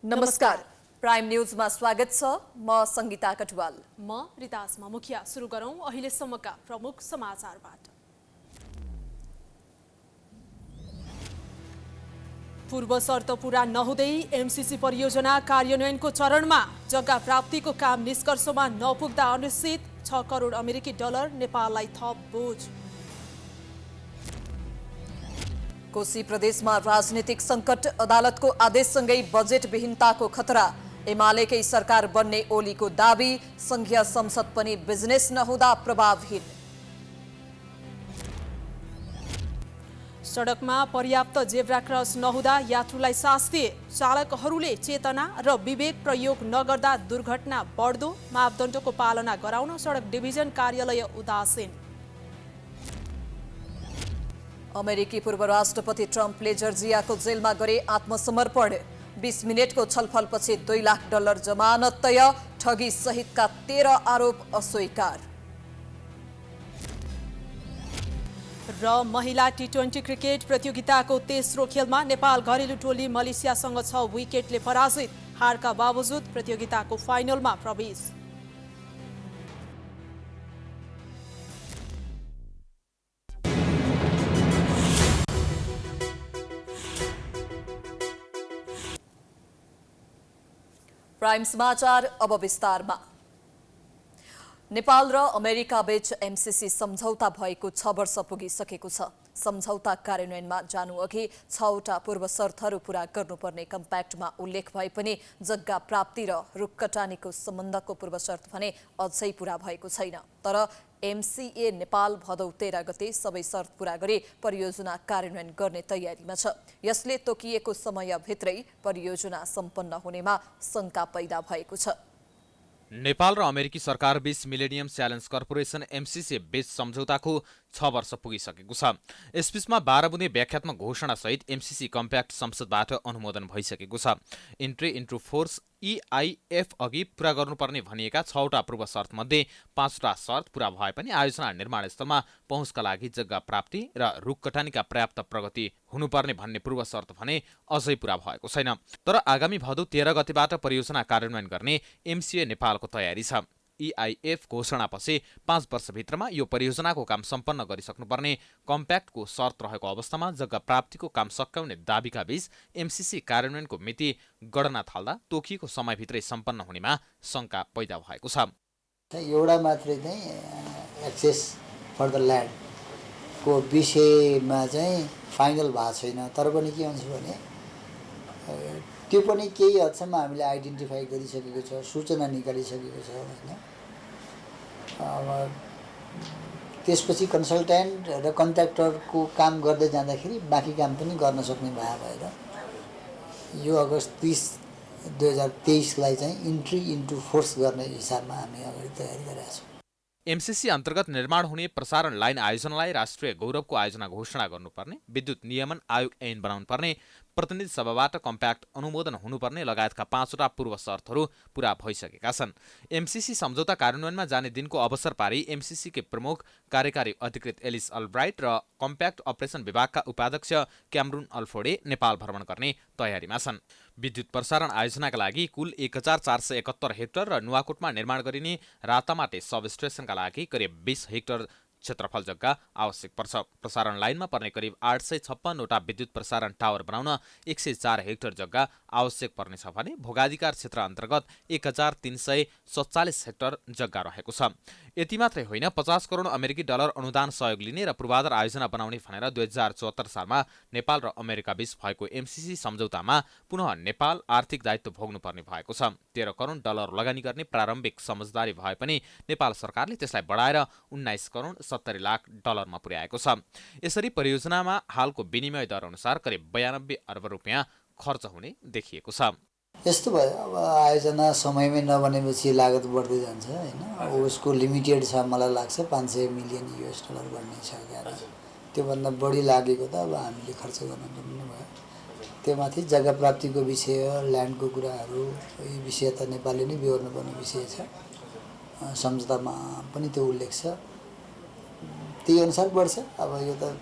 नमस्कार। प्राइम न्यूजमा स्वागत छ। म संगीता कटवाल। म रितासमा मुखिया। सुरु गरौं अहिलेसम्मका प्रमुख समाचारबाट। पूर्व शर्त पूरा नहुँदै एमसीसी परियोजना कार्यान्वयनको चरणमा। जग्गा प्राप्तिको काम निष्कर्षमा नपुग्दा अनिश्चित। 6 करोड अमेरिकी डलर नेपाललाई थप बोझ। कोशी प्रदेशमा राजनीतिक संकट, अदालतको आदेशसँगै बजेट विहीनताको खतरा। एमालेकै सरकार बन्ने ओलीको दाबी, संघीय संसद पनि बिजनेस नहुँदा प्रभावहीन। सडकमा पर्याप्त जेब्रा क्रस नहुँदा यात्रुलाई शास्ति। चालकहरूले चेतना र विवेक प्रयोग नगर्दा दुर्घटना बढ्दो। मापदण्डको पालना गराउन सडक डिभिजन कार्यालय उदासीन। अमेरिकी पूर्व राष्ट्रपति ट्रम्पले जर्जियाको जेलमा गरे आत्मसमर्पण। 20 मिनेटको छलफलपछि $2 लाख जमानत तय। ठगी सहितका 13 आरोप अस्वीकार। र महिला टी20 क्रिकेट प्रतियोगिताको तेस्रो खेलमा नेपाल घरेलु टोली मलेसियासँग 6 विकेटले पराजित। हारका बावजुद प्रतियोगिताको फाइनलमा प्रवेश। प्राइम समाचार अब विस्तारमा। नेपाल र अमेरिका बीच एमसीसी सम्झौता भएको 6 वर्ष पुगिसकेको छ। सम्झौता कार्यान्वयनमा जानु अघि 6वटा पूर्व शर्तहरू पूरा गर्नुपर्ने कम्प्याक्टमा उल्लेख भए पनि जग्गा प्राप्ति र रुख कटानीको सम्बन्धको पूर्व शर्त भने अझै पूरा भएको छैन। तर एमसीए नेपाल भदौ 13 गते सबै शर्त पूरा गरी परियोजना कार्यान्वयन गर्ने तयारीमा छ। यसले तोकिएको समयभित्रै परियोजना सम्पन्न हुनेमा शंका पैदा भएको छ। नेपाल र अमेरिकी सरकार बीच मिलेनियम च्यालेन्ज कर्पोरेसन एमसीसी बीच सम्झौताको 6 वर्ष पुगिसकेको छ। यसबीचमा 12 बुँदे व्याख्यात्मक घोषणा सहित एमसीसी कम्प्याक्ट संसदबाट अनुमोदन भइसकेको छ। इन्ट्री इन्टु फोर्स EIF अघि पूरा गर्नुपर्ने भनिएका 6वटा पूर्व शर्त मध्ये 5वटा शर्त पूरा भए पनि आयोजना निर्माण स्थलमा पहुँचका लागि जग्गा प्राप्ति र रुख कटानीका पर्याप्त प्रगति हुनुपर्ने भन्ने पूर्व शर्त भने अझै पूरा भएको छैन। तर आगामी भदौ 13 गतेबाट परियोजना कार्यान्वयन गर्ने एमसीए नेपालको तयारी छ। EIF घोषणापछि 5 वर्षभित्रमा यो परियोजनाको काम सम्पन्न गरिसक्नुपर्ने कम्प्याक्टको शर्त रहेको अवस्थामा जग्गा प्राप्तिको काम सकाउने दाबीका बीच एमसीसी कार्यान्वयनको मिति गणना थाल्दा तोकिएको समयभित्रै सम्पन्न हुनेमा शंका पैदा भएको छ। एउटा मात्रै चाहिँ एक्सेस फर द ल्यान्डको विषयमा चाहिँ फाइनल भएको छैन। तर पनि के हुन्छ भने त्यो पनि केही हदसम्म हामीले आइडेन्टिफाई गरिसकेको छ, सूचना निकालिसकेको छ हैन। अब त्यसपछि कन्सल्टेन्ट र कन्ट्र्याक्टरको काम गर्दै जाँदाखेरि बाँकी काम पनि गर्न सक्ने भएर यो अगस्त 30, 2023 लाई चाहिँ इन्ट्री इन्टु फोर्स गर्ने हिसाबमा हामी अगाडि तयारी गरेका छौँ। एमसीसी अन्तर्गत निर्माण हुने प्रसारण लाइन आयोजनालाई राष्ट्रिय गौरवको आयोजना घोषणा गर्नुपर्ने, विद्युत नियमन आयोग ऐन बनाउनुपर्ने, प्रतिनिधि सभाबाट कम्प्याक्ट अनुमोदन हुनुपर्ने लगायतका 5वटा पूर्व शर्तहरू पूरा भइसकेका छन्। एमसीसी सम्झौता कार्यान्वयनमा जाने दिनको अवसर पारी एमसीसीकै प्रमुख कार्यकारी अधिकृत एलिस अल्ब्राइट र कम्प्याक्ट अपरेसन विभागका उपाध्यक्ष क्यामरुन अल्फोडे नेपाल भ्रमण गर्ने तयारीमा छन्। विद्युत प्रसारण आयोजनाका लागि कुल 1471 हेक्टर र नुवाकोटमा निर्माण गरिने रातामाटे सब स्टेसनका लागि करिब 20 हेक्टर क्षेत्रफल जग्गा आवश्यक पर्छ। प्रसारण लाइनमा पर्ने करिब 856वटा विद्युत प्रसारण टावर बनाउन 104 हेक्टर जग्गा आवश्यक पर्नेछ भने भोगाधिकार क्षेत्र अन्तर्गत 1347 हेक्टर जग्गा रहेको छ। यति मात्रै होइन, 50 करोड अमेरिकी डलर अनुदान सहयोग लिने र पूर्वाधार आयोजना बनाउने भनेर 2074 सालमा नेपाल र अमेरिका बीच भएको एमसीसी सम्झौतामा पुनः नेपाल आर्थिक दायित्व भोग्नुपर्ने भएको छ। 13 करोड डलर लगानी गर्ने प्रारम्भिक समझदारी भए पनि नेपाल सरकारले त्यसलाई बढाएर 19 करोड 70 लाख डलरमा पुर्याएको छ। यसरी परियोजनामा हालको विनिमय दर अनुसार करिब 92 अर्ब रुपियाँ खर्च हुने देखिएको छ। यस्तो भयो, अब आयोजना समयमै नबनेपछि लागत बढ्दै जान्छ हैन। उसको लिमिटेड छ, मलाई लाग्छ $500 मिलियन बन्ने छ क्या। त्योभन्दा बढी लागेको त अब हामीले खर्च गर्न नमिल्ने भयो। त्यो माथि जग्गा प्राप्तिको विषय, ल्यान्डको कुराहरू, यी विषय त नेपालले नै बिहोर्नुपर्ने विषय छ। सम्झौतामा पनि त्यो उल्लेख छ। त्यही अनुसार बढ्छ। अब यो त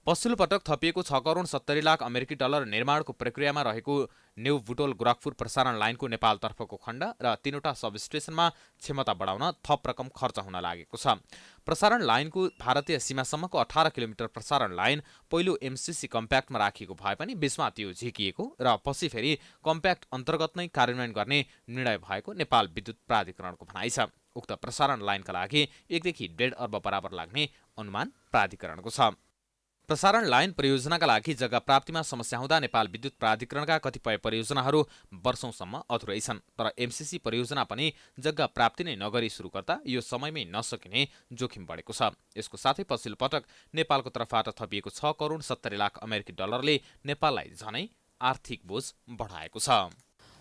पछिल्लो पटक थपिएको 6 करोड 70 लाख अमेरिकी डलर निर्माणको प्रक्रियामा रहेको न्यू बुटोल गोरखपुर प्रसारण लाइनको नेपालतर्फको खण्ड र 3वटा सब स्टेसनमा क्षमता बढाउन थप रकम खर्च हुन लागेको छ। प्रसारण लाइनको भारतीय सीमासम्मको 18 किलोमिटर प्रसारण लाइन पहिलो एमसीसी कम्प्याक्टमा राखिएको भए पनि बीचमा त्यो झिकिएको र पछि फेरि कम्प्याक्ट अन्तर्गत नै कार्यान्वयन गर्ने निर्णय भएको नेपाल विद्युत प्राधिकरणको भनाइ छ। उक्त प्रसारण लाइनका लागि 1 देखि 1.5 अर्ब बराबर लाग्ने अनुमान प्राधिकरणको छ। प्रसारण लाइन परियोजनाका लागि जग्गा प्राप्तिमा समस्या हुँदा नेपाल विद्युत प्राधिकरणका कतिपय परियोजनाहरू वर्षौंसम्म अधुरै छन्। तर एमसीसी परियोजना पनि जग्गा प्राप्ति नै नगरी सुरु गर्दा यो समयमै नसकिने जोखिम बढेको छ। यसको साथै पछिल्लो पटक नेपालको तर्फबाट थपिएको 6 करोड 70 लाख अमेरिकी डलरले नेपाललाई झनै आर्थिक बोझ बढाएको छ।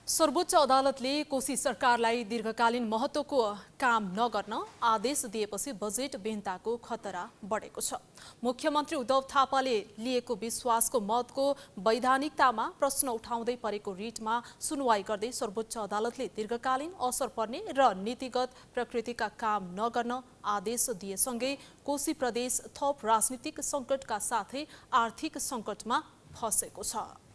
सर्वोच्च अदालतले कोशी सरकारलाई दीर्घकालीन महत्त्वको काम नगर्न आदेश दिएपछि बजेट बेन्ताको खतरा बढेको छ। मुख्यमन्त्री उद्धव थापाले लिएको विश्वासको मतको वैधानिकतामा प्रश्न उठाउँदै परेको रिटमा सुनवाई गर्दै सर्वोच्च अदालतले दीर्घकालीन असर पर्ने र नीतिगत प्रकृतिका काम नगर्न आदेश दिएसँगै कोशी प्रदेश थप राजनीतिक सङ्कटका साथै आर्थिक सङ्कटमा फँसेको छ।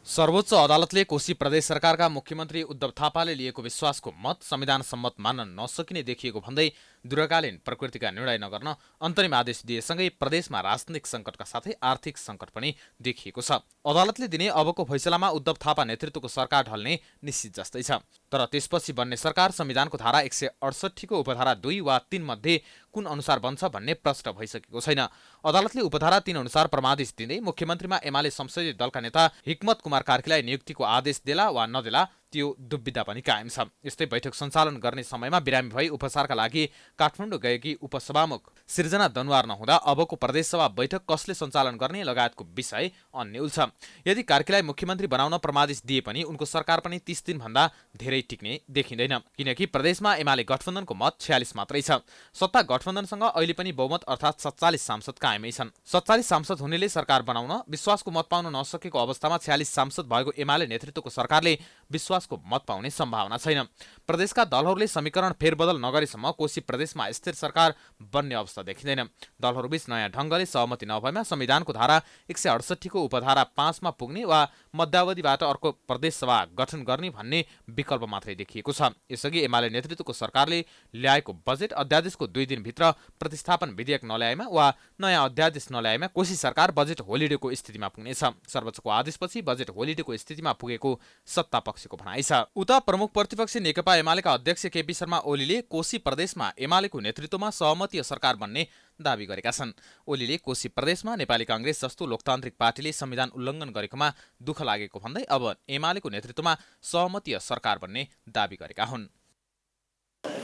सर्वोच्च अदालतले कोशी प्रदेश सरकारका मुख्यमन्त्री उद्धव थापाले लिएको विश्वासको मत संविधान सम्मत मान्न नसकिने देखिएको भन्दै दीर्घकालीन प्रकृतिका निर्णय नगर्न अन्तरिम आदेश दिएसँगै प्रदेशमा राजनीतिक सङ्कटका साथै आर्थिक सङ्कट पनि देखिएको छ। अदालतले दिने अबको फैसलामा उद्धव थापा नेतृत्वको सरकार ढल्ने निश्चित जस्तै छ। तर त्यसपछि बन्ने सरकार संविधानको धारा 168 को उपधारा 2 वा 3 मध्ये कुन अनुसार बन्छ भन्ने प्रश्न भइसकेको छैन। अदालतले उपधारा 3 अनुसार परमादेश दिँदै मुख्यमन्त्रीमा एमाले संसदीय दलका नेता हिक्मत कुमार कार्कीलाई नियुक्तिको आदेश देला वा नदेला त्यो दुविधा पनि कायम छ। यस्तै बैठक सञ्चालन गर्ने समयमा बिरामी भई उपचारका लागि काठमाडौँ गएकी उपसभामुख सृजना दनवार नहुँदा अबको प्रदेशसभा बैठक कसले सञ्चालन गर्ने लगायतको विषय अन्यल छ। यदि कार्कीलाई मुख्यमन्त्री बनाउन परमादेश दिए पनि उनको सरकार पनि 30 दिनभन्दा धेरै टिक्ने देखिँदैन, किनकि प्रदेशमा एमाले गठबन्धनको मत 46 मात्रै छ। सत्ता गठबन्धनसँग अहिले पनि बहुमत अर्थात् 47 सांसद कायमै छन्। 47 सांसद हुनेले सरकार बनाउन विश्वासको मत पाउन नसकेको अवस्थामा 46 सांसद भएको एमाले नेतृत्वको सरकारले विश्वासको मत पाउने सम्भावना छैन। प्रदेशका दलहरूले समीकरण फेरबदल नगरेसम्म कोशी प्रदेशमा स्थिर सरकार बन्ने अवस्था देखिँदैन। दलहरूबीच नयाँ ढङ्गले सहमति नभएमा संविधानको धारा 168 को उपधारा 5 मा पुग्ने वा मध्यावधिबाट अर्को प्रदेशसभा गठन गर्ने भन्ने विकल्प मात्रै देखिएको छ। यसअघि एमाले नेतृत्वको सरकारले ल्याएको बजेट अध्यादेशको 2 दिनभित्र प्रतिस्थापन विधेयक नल्याएमा वा नयाँ अध्यादेश नल्याएमा कोशी सरकार बजेट होलिडेको स्थितिमा पुग्नेछ। सर्वोच्चको आदेशपछि बजेट होलिडेको स्थितिमा पुगेको सत्ता पक्षको भनाइ छ। उता प्रमुख प्रतिपक्षी नेकपा एमालेका अध्यक्ष केपी शर्मा ओलीले कोशी प्रदेशमा एमालेको नेतृत्वमा सहमतीय सरकार बन्ने दाबी गरेका छन्। ओलीले कोशी प्रदेशमा नेपाली कांग्रेस जस्तो लोकतान्त्रिक पार्टीले संविधान उल्लङ्घन गरेकोमा दुःख लागेको भन्दै अब एमालेको नेतृत्वमा सहमतीय सरकार बन्ने दाबी गरेका हुन्।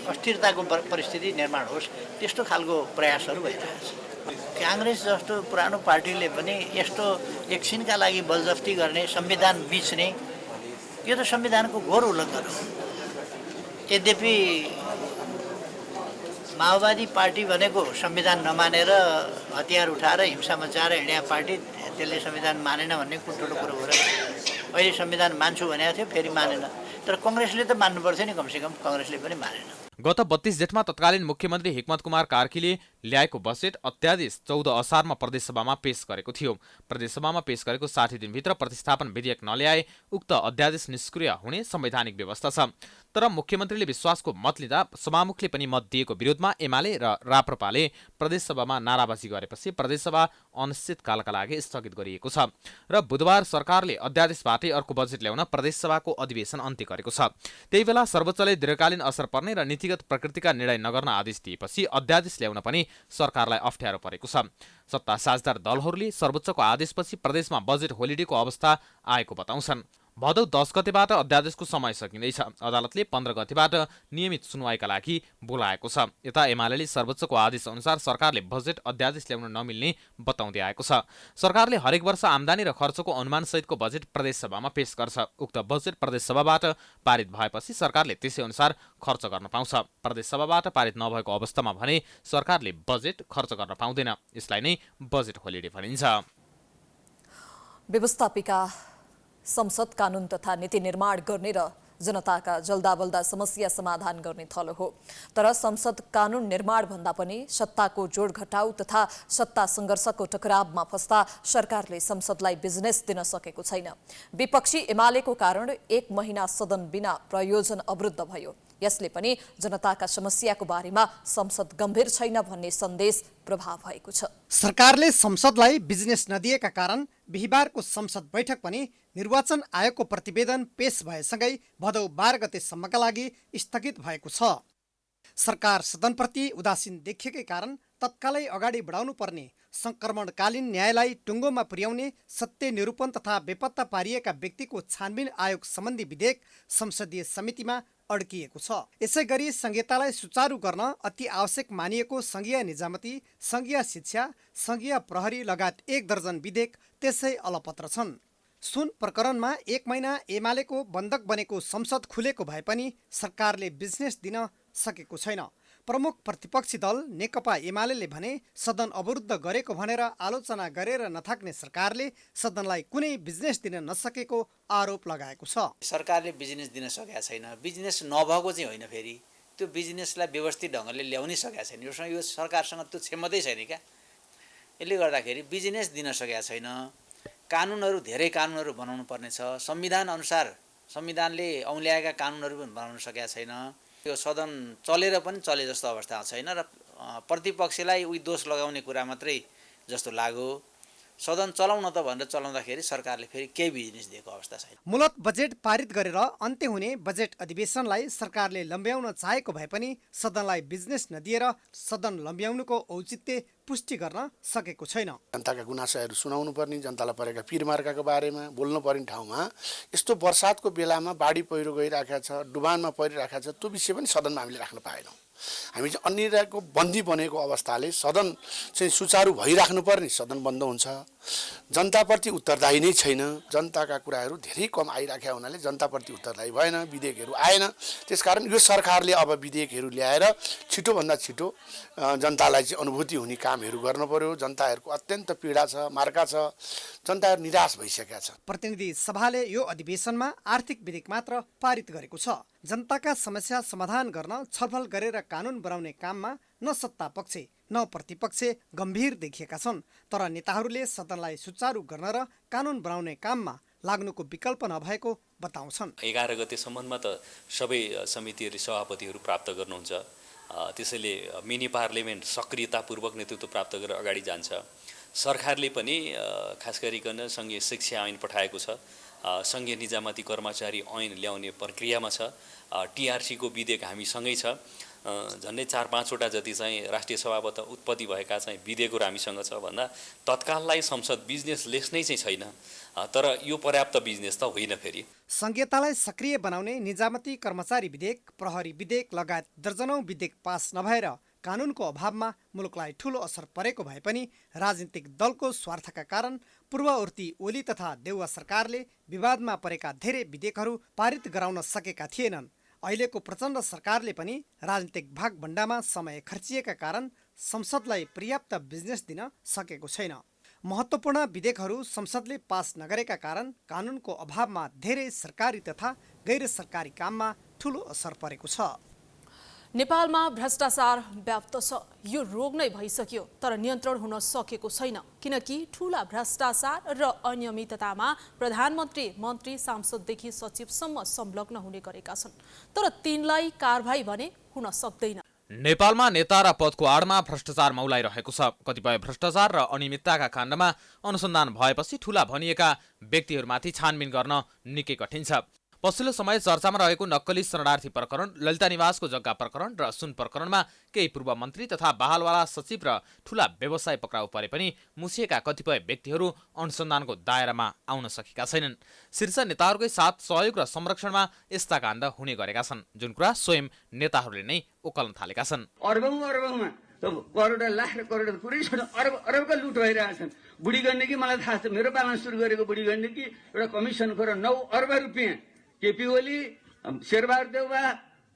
अस्थिरताको परिस्थिति निर्माण होस् त्यस्तो खालको प्रयासहरू भइरहेको छ। कांग्रेस जस्तो पुरानो पार्टीले पनि यस्तो एकछिनका लागि बलजफ्ती गर्ने, संविधान बिच्ने, यो त संविधानको घोर उल्लङ्घन हो। यद्यपि माओवादी पार्टी भनेको संविधान नमानेर हतियार उठाएर हिंसा मचाएर हिँड्या पार्टी, त्यसले संविधान मानेन भन्ने ठुलो कुरो हो। अहिले संविधान मान्छु भनेको थियो, फेरि मानेन। तर कङ्ग्रेसले त मान्नु पर्थ्यो नि, कमसेकम कङ्ग्रेसले पनि मानेन। गत 32 जेठमा तत्कालीन मुख्यमन्त्री हिक्मत कुमार कार्कीले ल्याएको बजेट अध्यादेश 14 असारमा प्रदेशसभामा पेश गरेको थियो। प्रदेशसभामा पेश गरेको 60 दिनभित्र प्रतिस्थापन विधेयक नल्याए उक्त अध्यादेश निष्क्रिय हुने संवैधानिक व्यवस्था छ। तर मुख्यमन्त्रीले विश्वासको मत लिँदा सभामुखले पनि मत दिएको विरोधमा एमाले र राप्रपाले प्रदेशसभामा नाराबाजी गरेपछि प्रदेशसभा अनिश्चितकालका लागि स्थगित गरिएको छ र बुधबार सरकारले अध्यादेशबाटै अर्को बजेट ल्याउन प्रदेशसभाको अधिवेशन अन्त्य गरेको छ। त्यही बेला सर्वोच्चले दीर्घकालीन असर पर्ने र नीतिगत प्रकृतिका निर्णय नगर्न आदेश दिएपछि अध्यादेश ल्याउन पनि सरकारलाई अप्ठ्यारो परेको छ। सत्ता साझेदार दलहरूले सर्वोच्चको आदेशपछि प्रदेशमा बजेट होलिडेको अवस्था आएको बताउँछन्। भदौ 10 गतेबाट अध्यादेशको समय सकिँदैछ। अदालतले 15 गतेबाट नियमित सुनवाईका लागि बोलाएको छ। यता एमालेले सर्वोच्चको आदेश अनुसार सरकारले बजेट अध्यादेश ल्याउन नमिल्ने बताउँदै आएको छ। सरकारले हरेक वर्ष आम्दानी र खर्चको अनुमानसहितको बजेट प्रदेशसभामा पेश गर्छ। उक्त बजेट प्रदेशसभाबाट पारित भएपछि सरकारले त्यसै अनुसार खर्च गर्न पाउँछ। प्रदेशसभाबाट पारित नभएको अवस्थामा भने सरकारले बजेट खर्च गर्न पाउँदैन। यसलाई नै बजेट होलिडे भनिन्छ। व्यवस्थापिका संसद कानून तथा नीति निर्माण गर्ने र जनताका जल्दाबल्दा समस्या समाधान गर्ने थलो हो। तर संसद कानून निर्माण भन्दा पनि सत्ताको जोड घटाउ तथा सत्ता सङ्घर्षको टकरावमा फस्दा सरकारले संसदलाई बिजनेस दिन सकेको छैन। विपक्षी एमालेको कारण 1 महिना सदन बिना प्रयोजन अवरुद्ध भयो। यसले पनि जनताका समस्याको बारेमा संसद गम्भीर छैन भन्ने सन्देश प्रभाव भएको छ। सरकारले संसदलाई बिजनेस नदिएका कारण बिहीबारको संसद बैठक पनि निर्वाचन आयोगको प्रतिवेदन पेश भएसँगै भदौ 12 गतेसम्मका लागि स्थगित भएको छ। सरकार सदनप्रति उदासीन देखिएकै कारण तत्कालै अगाडि बढाउनु पर्ने संक्रमणकालीन न्यायलाई टुङ्गोमा पुर्याउने सत्य निरूपण तथा बेपत्ता पारिएका व्यक्तिको छानबिन आयोग सम्बन्धी विधेयक संसदीय समितिमा अड्किएको छ। यसै गरी संहितालाई सुचारू गर्न अति आवश्यक मानिएको संघीय निजामती, संघीय शिक्षा, संघीय प्रहरी लगायत 1 दर्जन विधेयक त्यसै अलपत्र छन्। सुन प्रकरणमा 1 महिना एमालेको बन्धक बनेको संसद खुलेको भए पनि सरकारले बिजनेस दिन सकेको छैन। प्रमुख प्रतिपक्षी दल नेकपा एमाले भने सदन अवरुद्ध गरेको भनेर आलोचना गरेर नथाक्ने सरकारले सदनलाई कुनै बिजनेस दिन नसकेको आरोप लगाएको छ। सरकारले बिजनेस दिन सकेका छैन। बिजनेस नभएको चाहिँ होइन, फेरि त्यो बिजनेसलाई व्यवस्थित ढङ्गले ल्याउनै सकेका छैन। यो सरकारसँग त्यो क्षमतै छैन क्या। यसले गर्दाखेरि बिजनेस दिन सकेका छैन। कानुनहरू धेरै कानुनहरू बनाउनु पर्ने छ। संविधान अनुसार संविधानले औल्याएका कानुनहरू पनि बनाउन सकेका छैन। यो सदन चलेर पनि चले जस्तो अवस्था छैन र प्रतिपक्षलाई उही दोष लगाउने कुरा मात्रै जस्तो लाग्यो। सदन चलाउन त भनेर चलाउँदाखेरि सरकारले फेरि केही बिजनेस दिएको अवस्था छैन। मूलत बजेट पारित गरेर अन्त्य हुने बजेट अधिवेशनलाई सरकारले लम्ब्याउन चाहेको भए पनि सदनलाई बिजनेस नदिएर सदन लम्ब्याउनुको औचित्य पुष्टि गर्न सकेको छैन। जनताका गुनासाहरू सुनाउनु पर्ने, जनतालाई परेका पिरमार्काको बारेमा बोल्नु पर्ने ठाउँमा यस्तो वर्षातको बेलामा बाढी पहिरो गइरहेको छ, डुबानमा परिरहेको छ, त्यो विषय पनि सदनमा हामीले राख्न पाएनौँ। हामी चाहिँ अन्यको बन्दी बनेको अवस्थाले सदन चाहिँ सुचारू भइराख्नु पर्ने सदन बन्द हुन्छ। जनताप्रति उत्तरदायी नै छैन। जनताका कुराहरू धेरै कम आइराखेका हुनाले जनताप्रति उत्तरदायी भएन, विधेयकहरू आएन। त्यसकारण यो सरकारले अब विधेयकहरू ल्याएर छिटोभन्दा छिटो जनतालाई चाहिँ अनुभूति हुने कामहरू गर्नु पर्यो। जनताहरूको अत्यन्त पीडा छ, मार्का छ, जनताहरू निराश भइसकेका छ। प्रतिनिधि सभाले यो अधिवेशनमा आर्थिक विधेयक मात्र पारित गरेको छ। जनताका समस्या समाधान गर्न छलफल गरेर कानुन बनाउने काममा न सत्ता पक्ष न प्रतिपक्ष गम्भीर देखिएका छन्। तर नेताहरूले सदनलाई सुचारू गर्न र कानुन बनाउने काममा लाग्नुको विकल्प नभएको बताउँछन्। 11 गतेसम्ममा त सबै समितिहरूले सभापतिहरू प्राप्त गर्नुहुन्छ। त्यसैले मिनी पार्लियामेन्ट सक्रियतापूर्वक नेतृत्व प्राप्त गरेर अगाडि जान्छ। सरकारले पनि खास गरिकन सङ्घीय शिक्षा ऐन पठाएको छ। सङ्घीय निजामती कर्मचारी ऐन ल्याउने प्रक्रियामा छ। टिआरसीको विधेयक हामीसँगै छ। झन्डै 4-5वटा जति चाहिँ राष्ट्रिय सभाबाट उत्पत्ति भएका चाहिँ विधेयकहरू हामीसँग छ भन्दा तत्काललाई संसद बिजनेसलेस नै चाहिँ छैन। तर यो पर्याप्त बिजनेस त होइन। फेरि संहितालाई सक्रिय बनाउने निजामती कर्मचारी विधेयक, प्रहरी विधेयक लगायत दर्जनौं विधेयक पास नभएर कानुनको अभावमा मुलुकलाई ठूलो असर परेको भए पनि राजनीतिक दलको स्वार्थका कारण पूर्ववर्ती ओली तथा देउवा सरकारले विवादमा परेका धेरै विधेयकहरू पारित गराउन सकेका थिएनन्। अहिलेको प्रचण्ड सरकारले पनि राजनीतिक भागभण्डामा समय खर्चिएका कारण संसदलाई पर्याप्त बिजनेस दिन सकेको छैन। महत्त्वपूर्ण विधेयकहरू संसदले पास नगरेका कारण कानुनको अभावमा धेरै सरकारी तथा गैर सरकारी काममा ठूलो असर परेको छ। नेपालमा भ्रष्टाचार व्याप्त छ। यो रोग नै भइसक्यो तर नियन्त्रण हुन सकेको छैन, किनकि ठूला भ्रष्टाचार र अनियमिततामा प्रधानमन्त्री, मन्त्री, सांसददेखि सचिवसम्म संलग्न हुने गरेका छन्। तर तिनलाई कारबाही भने हुन सक्दैन। नेपालमा नेता र पदको आडमा भ्रष्टाचार मौलाइरहेको छ। कतिपय भ्रष्टाचार र अनियमितताका काण्डमा अनुसन्धान भएपछि ठूला भनिएका व्यक्तिहरूमाथि छानबिन गर्न निकै कठिन छ। पछिल्लो समय चर्चामा रहेको नक्कली शरणार्थी प्रकरण, ललिता निवासको जग्गा प्रकरण र सुन प्रकरणमा केही पूर्व मन्त्री तथा बहालवाला सचिव र ठूला व्यवसाय पक्राउ परे पनि मुछिएका कतिपय व्यक्तिहरू अनुसन्धानको दायरामा आउन सकेका छैनन्। शीर्ष नेताहरूकै साथ सहयोग र संरक्षणमा यस्ता काण्ड हुने गरेका छन्, जुन कुरा स्वयं नेताहरूले नै उकल्न थालेका छन्। अर्बौंमा करोड लाख र करोड पुरै अरबका लुट भइरहेछन्। बुढी गण्डकी मलाई थाहा छ, मेरो पालामा सुरु गरेको बुढी गण्डकी एउटा कमिसन गरेर 9 अर्ब रुपियाँ केपी ओली, शेरबहादुर देउवा,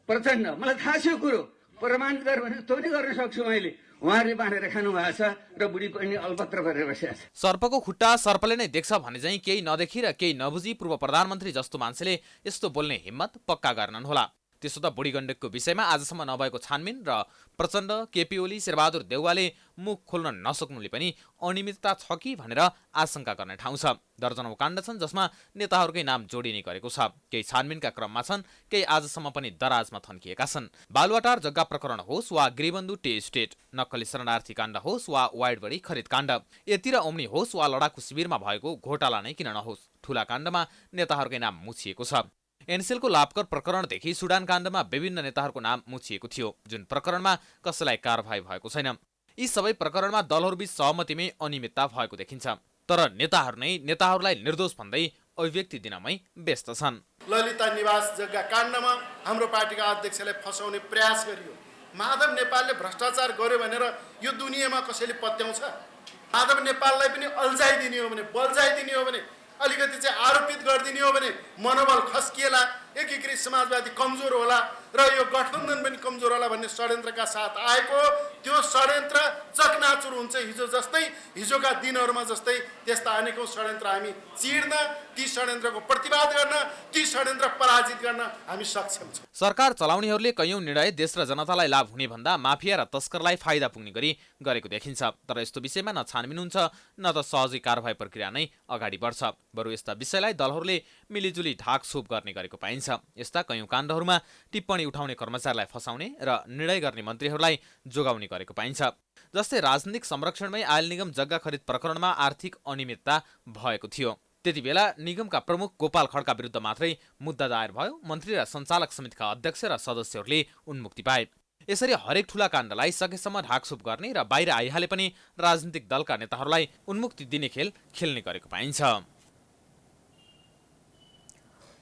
प्रचण्ड, मलाई थाहा छ यो कुरो, प्रमाणित गरेर भने त्यो पनि गर्न सक्छु मैले। उहाँहरूले बाँडेर खानु भएको छ र बुढी बहिनी अलपत्र गरेर बसिरहेको छ। सर्पको खुट्टा सर्पले नै देख्छ भने चाहिँ केही नदेखी र केही नबुझी पूर्व प्रधानमन्त्री जस्तो मान्छेले यस्तो बोल्ने हिम्मत पक्का गर्नन् होला। त्यसो त बुढी गण्डकको विषयमा आजसम्म नभएको छानबिन र प्रचण्ड, केपी ओली, शेरबहादुर देउवाले मुख खोल्न नसक्नुले पनि अनियमितता छ कि भनेर आशंका गर्ने ठाउँ छ। दर्जनौं काण्ड छन् जसमा नेताहरूकै नाम जोडिने गरेको छ। केही छानबिनका क्रममा छन्, केही आजसम्म पनि दराजमा थन्किएका छन्। बालुवाटार जग्गा प्रकरण होस् वा गृहबन्धु टे स्टेट, नक्कली शरणार्थी काण्ड होस् वा वाइडबडी खरिद काण्ड, यति र ओम्नी होस् वा लडाकु शिविरमा भएको घोटाला नै किन नहोस्, ठूला काण्डमा नेताहरूकै नाम मुछिएको छ। एनसेलको लाभकर प्रकरणदेखि सुडान काण्डमा विभिन्न नेताहरूको नाम मुछिएको थियो, जुन प्रकरणमा कसैलाई कारबाही भएको छैन। यी सबै प्रकरणमा दलहरूबीच सहमतिमै अनियमितता भएको देखिन्छ, तर नेताहरू नै नेताहरूलाई निर्दोष भन्दै अभिव्यक्ति दिनमै व्यस्त छन्। ललिता निवास जग्गा काण्डमा हाम्रो पार्टीका अध्यक्षलाई फसाउने प्रयास गरियो। माधव नेपालले भ्रष्टाचार गर्यो भनेर यो दुनियाँमा कसैले पत्याउँछ? माधव नेपाललाई पनि अल्झाइदिने हो भने, बल्झाइदिने हो भने, अलिकति चाहिँ आरोपित गरिदिने हो भने मनोबल खस्किएला, एकीकृत समाजवादी कमजोर होला र यो गठबन्धन पनि कमजोर होला भन्ने षड्यन्त्रका साथ आएको त्यो षड्यन्त्र चकनाचुर हुन्छ। हिजोका दिनहरूमा जस्तै त्यस्ता अनेकौं षड्यन्त्र हामी चिर्न, ती षड्यन्त्रको प्रतिवाद गर्न, ती षड्यन्त्र पराजित गर्न हामी सक्षम छौँ। सरकार चलाउनेहरूले कैयौं निर्णय देश र जनतालाई लाभ हुने भन्दा माफिया र तस्करलाई फाइदा पुग्ने गरी गरेको देखिन्छ। तर यस्तो विषयमा न छानबिन हुन्छ न त सहजै कारबाही प्रक्रिया नै अगाडि बढ्छ। बरु यस्ता विषयलाई दलहरूले मिलिजुली ढाकछोप गर्ने गरेको पाइन्छ। यस्ता कैयौं काण्डहरूमा टिप्पणी उठाउने कर्मचारीलाई फसाउने र निर्णय गर्ने मन्त्रीहरूलाई जोगाउने गरेको पाइन्छ। जस्तै राजनीतिक संरक्षणमै आयल निगम जग्गा खरिद प्रकरणमा आर्थिक अनियमितता भएको थियो। त्यति बेला निगमका प्रमुख गोपाल खड्का विरुद्ध मात्रै मुद्दा दायर भयो। मन्त्री र सञ्चालक समितिका अध्यक्ष र सदस्यहरूले उन्मुक्ति पाए। यसरी हरेक ठूला काण्डलाई सकेसम्म ढाकछोप गर्ने र बाहिर आइहाले पनि राजनीतिक दलका नेताहरूलाई उन्मुक्ति दिने खेल खेल्ने गरेको पाइन्छ।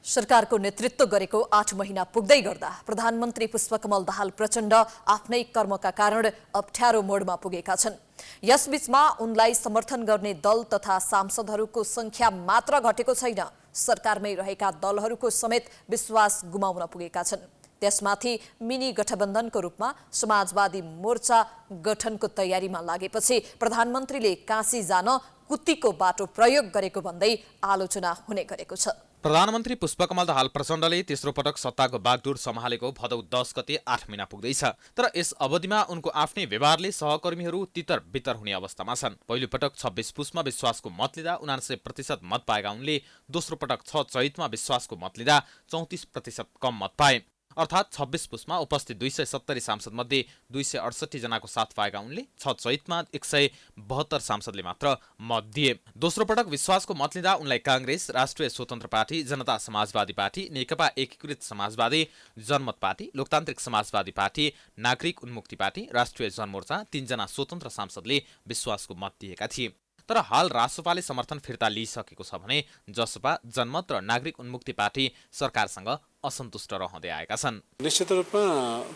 सरकारको नेतृत्व गरेको 8 महिना पुग्दै गर्दा प्रधानमन्त्री पुष्पकमल दाहाल प्रचण्ड आफ्नै कर्मका कारण अप्ठ्यारो मोडमा पुगेका छन्। यसबीचमा उनलाई समर्थन गर्ने दल तथा सांसदहरूको संख्या मात्र घटेको छैन, सरकारमै रहेका दलहरूको समेत विश्वास गुमाउन पुगेका छन्। त्यसमाथि मिनी गठबन्धनको रूपमा समाजवादी मोर्चा गठनको तयारीमा लागेपछि प्रधानमन्त्रीले काशी जान कुत्तीको बाटो प्रयोग गरेको भन्दै आलोचना हुने गरेको छ। प्रधानमन्त्री पुष्पकमल दाहाल प्रचण्डले तेस्रो पटक सत्ताको बागडोर सम्हालेको भदौ 10 गते 8 महिना पुग्दैछ। तर यस अवधिमा उनको आफ्नै व्यवहारले सहकर्मीहरू तितर बितर हुने अवस्थामा छन्। पहिलो पटक 26 पुसमा विश्वासको मत लिँदा 79% मत पाएका उनले दोस्रो पटक 6 चैतमा विश्वासको मत लिँदा 34% कम मत पाए। अर्थात् 26 पुसमा उपस्थित 270 सांसद मध्ये 268 जनाको साथ पाएका उनले 6 चैतमा 172 सांसदले मात्र मत दिए। दोस्रो पटक विश्वासको मत लिँदा उनलाई कांग्रेस, राष्ट्रिय स्वतन्त्र पार्टी, जनता समाजवादी पार्टी, नेकपा एकीकृत समाजवादी, जनमत पार्टी, लोकतान्त्रिक समाजवादी पार्टी, नागरिक उन्मुक्ति पार्टी, राष्ट्रिय जनमोर्चा 3 जना स्वतन्त्र सांसदले विश्वासको मत दिएका थिए। तर हाल रासोपाले समर्थन फिर्ता लिइसकेको छ भने जसपा, जनमत र नागरिक उन्मुक्ति पार्टी सरकारसँग असन्तुष्ट रहँदै आएका छन्। निश्चित रूपमा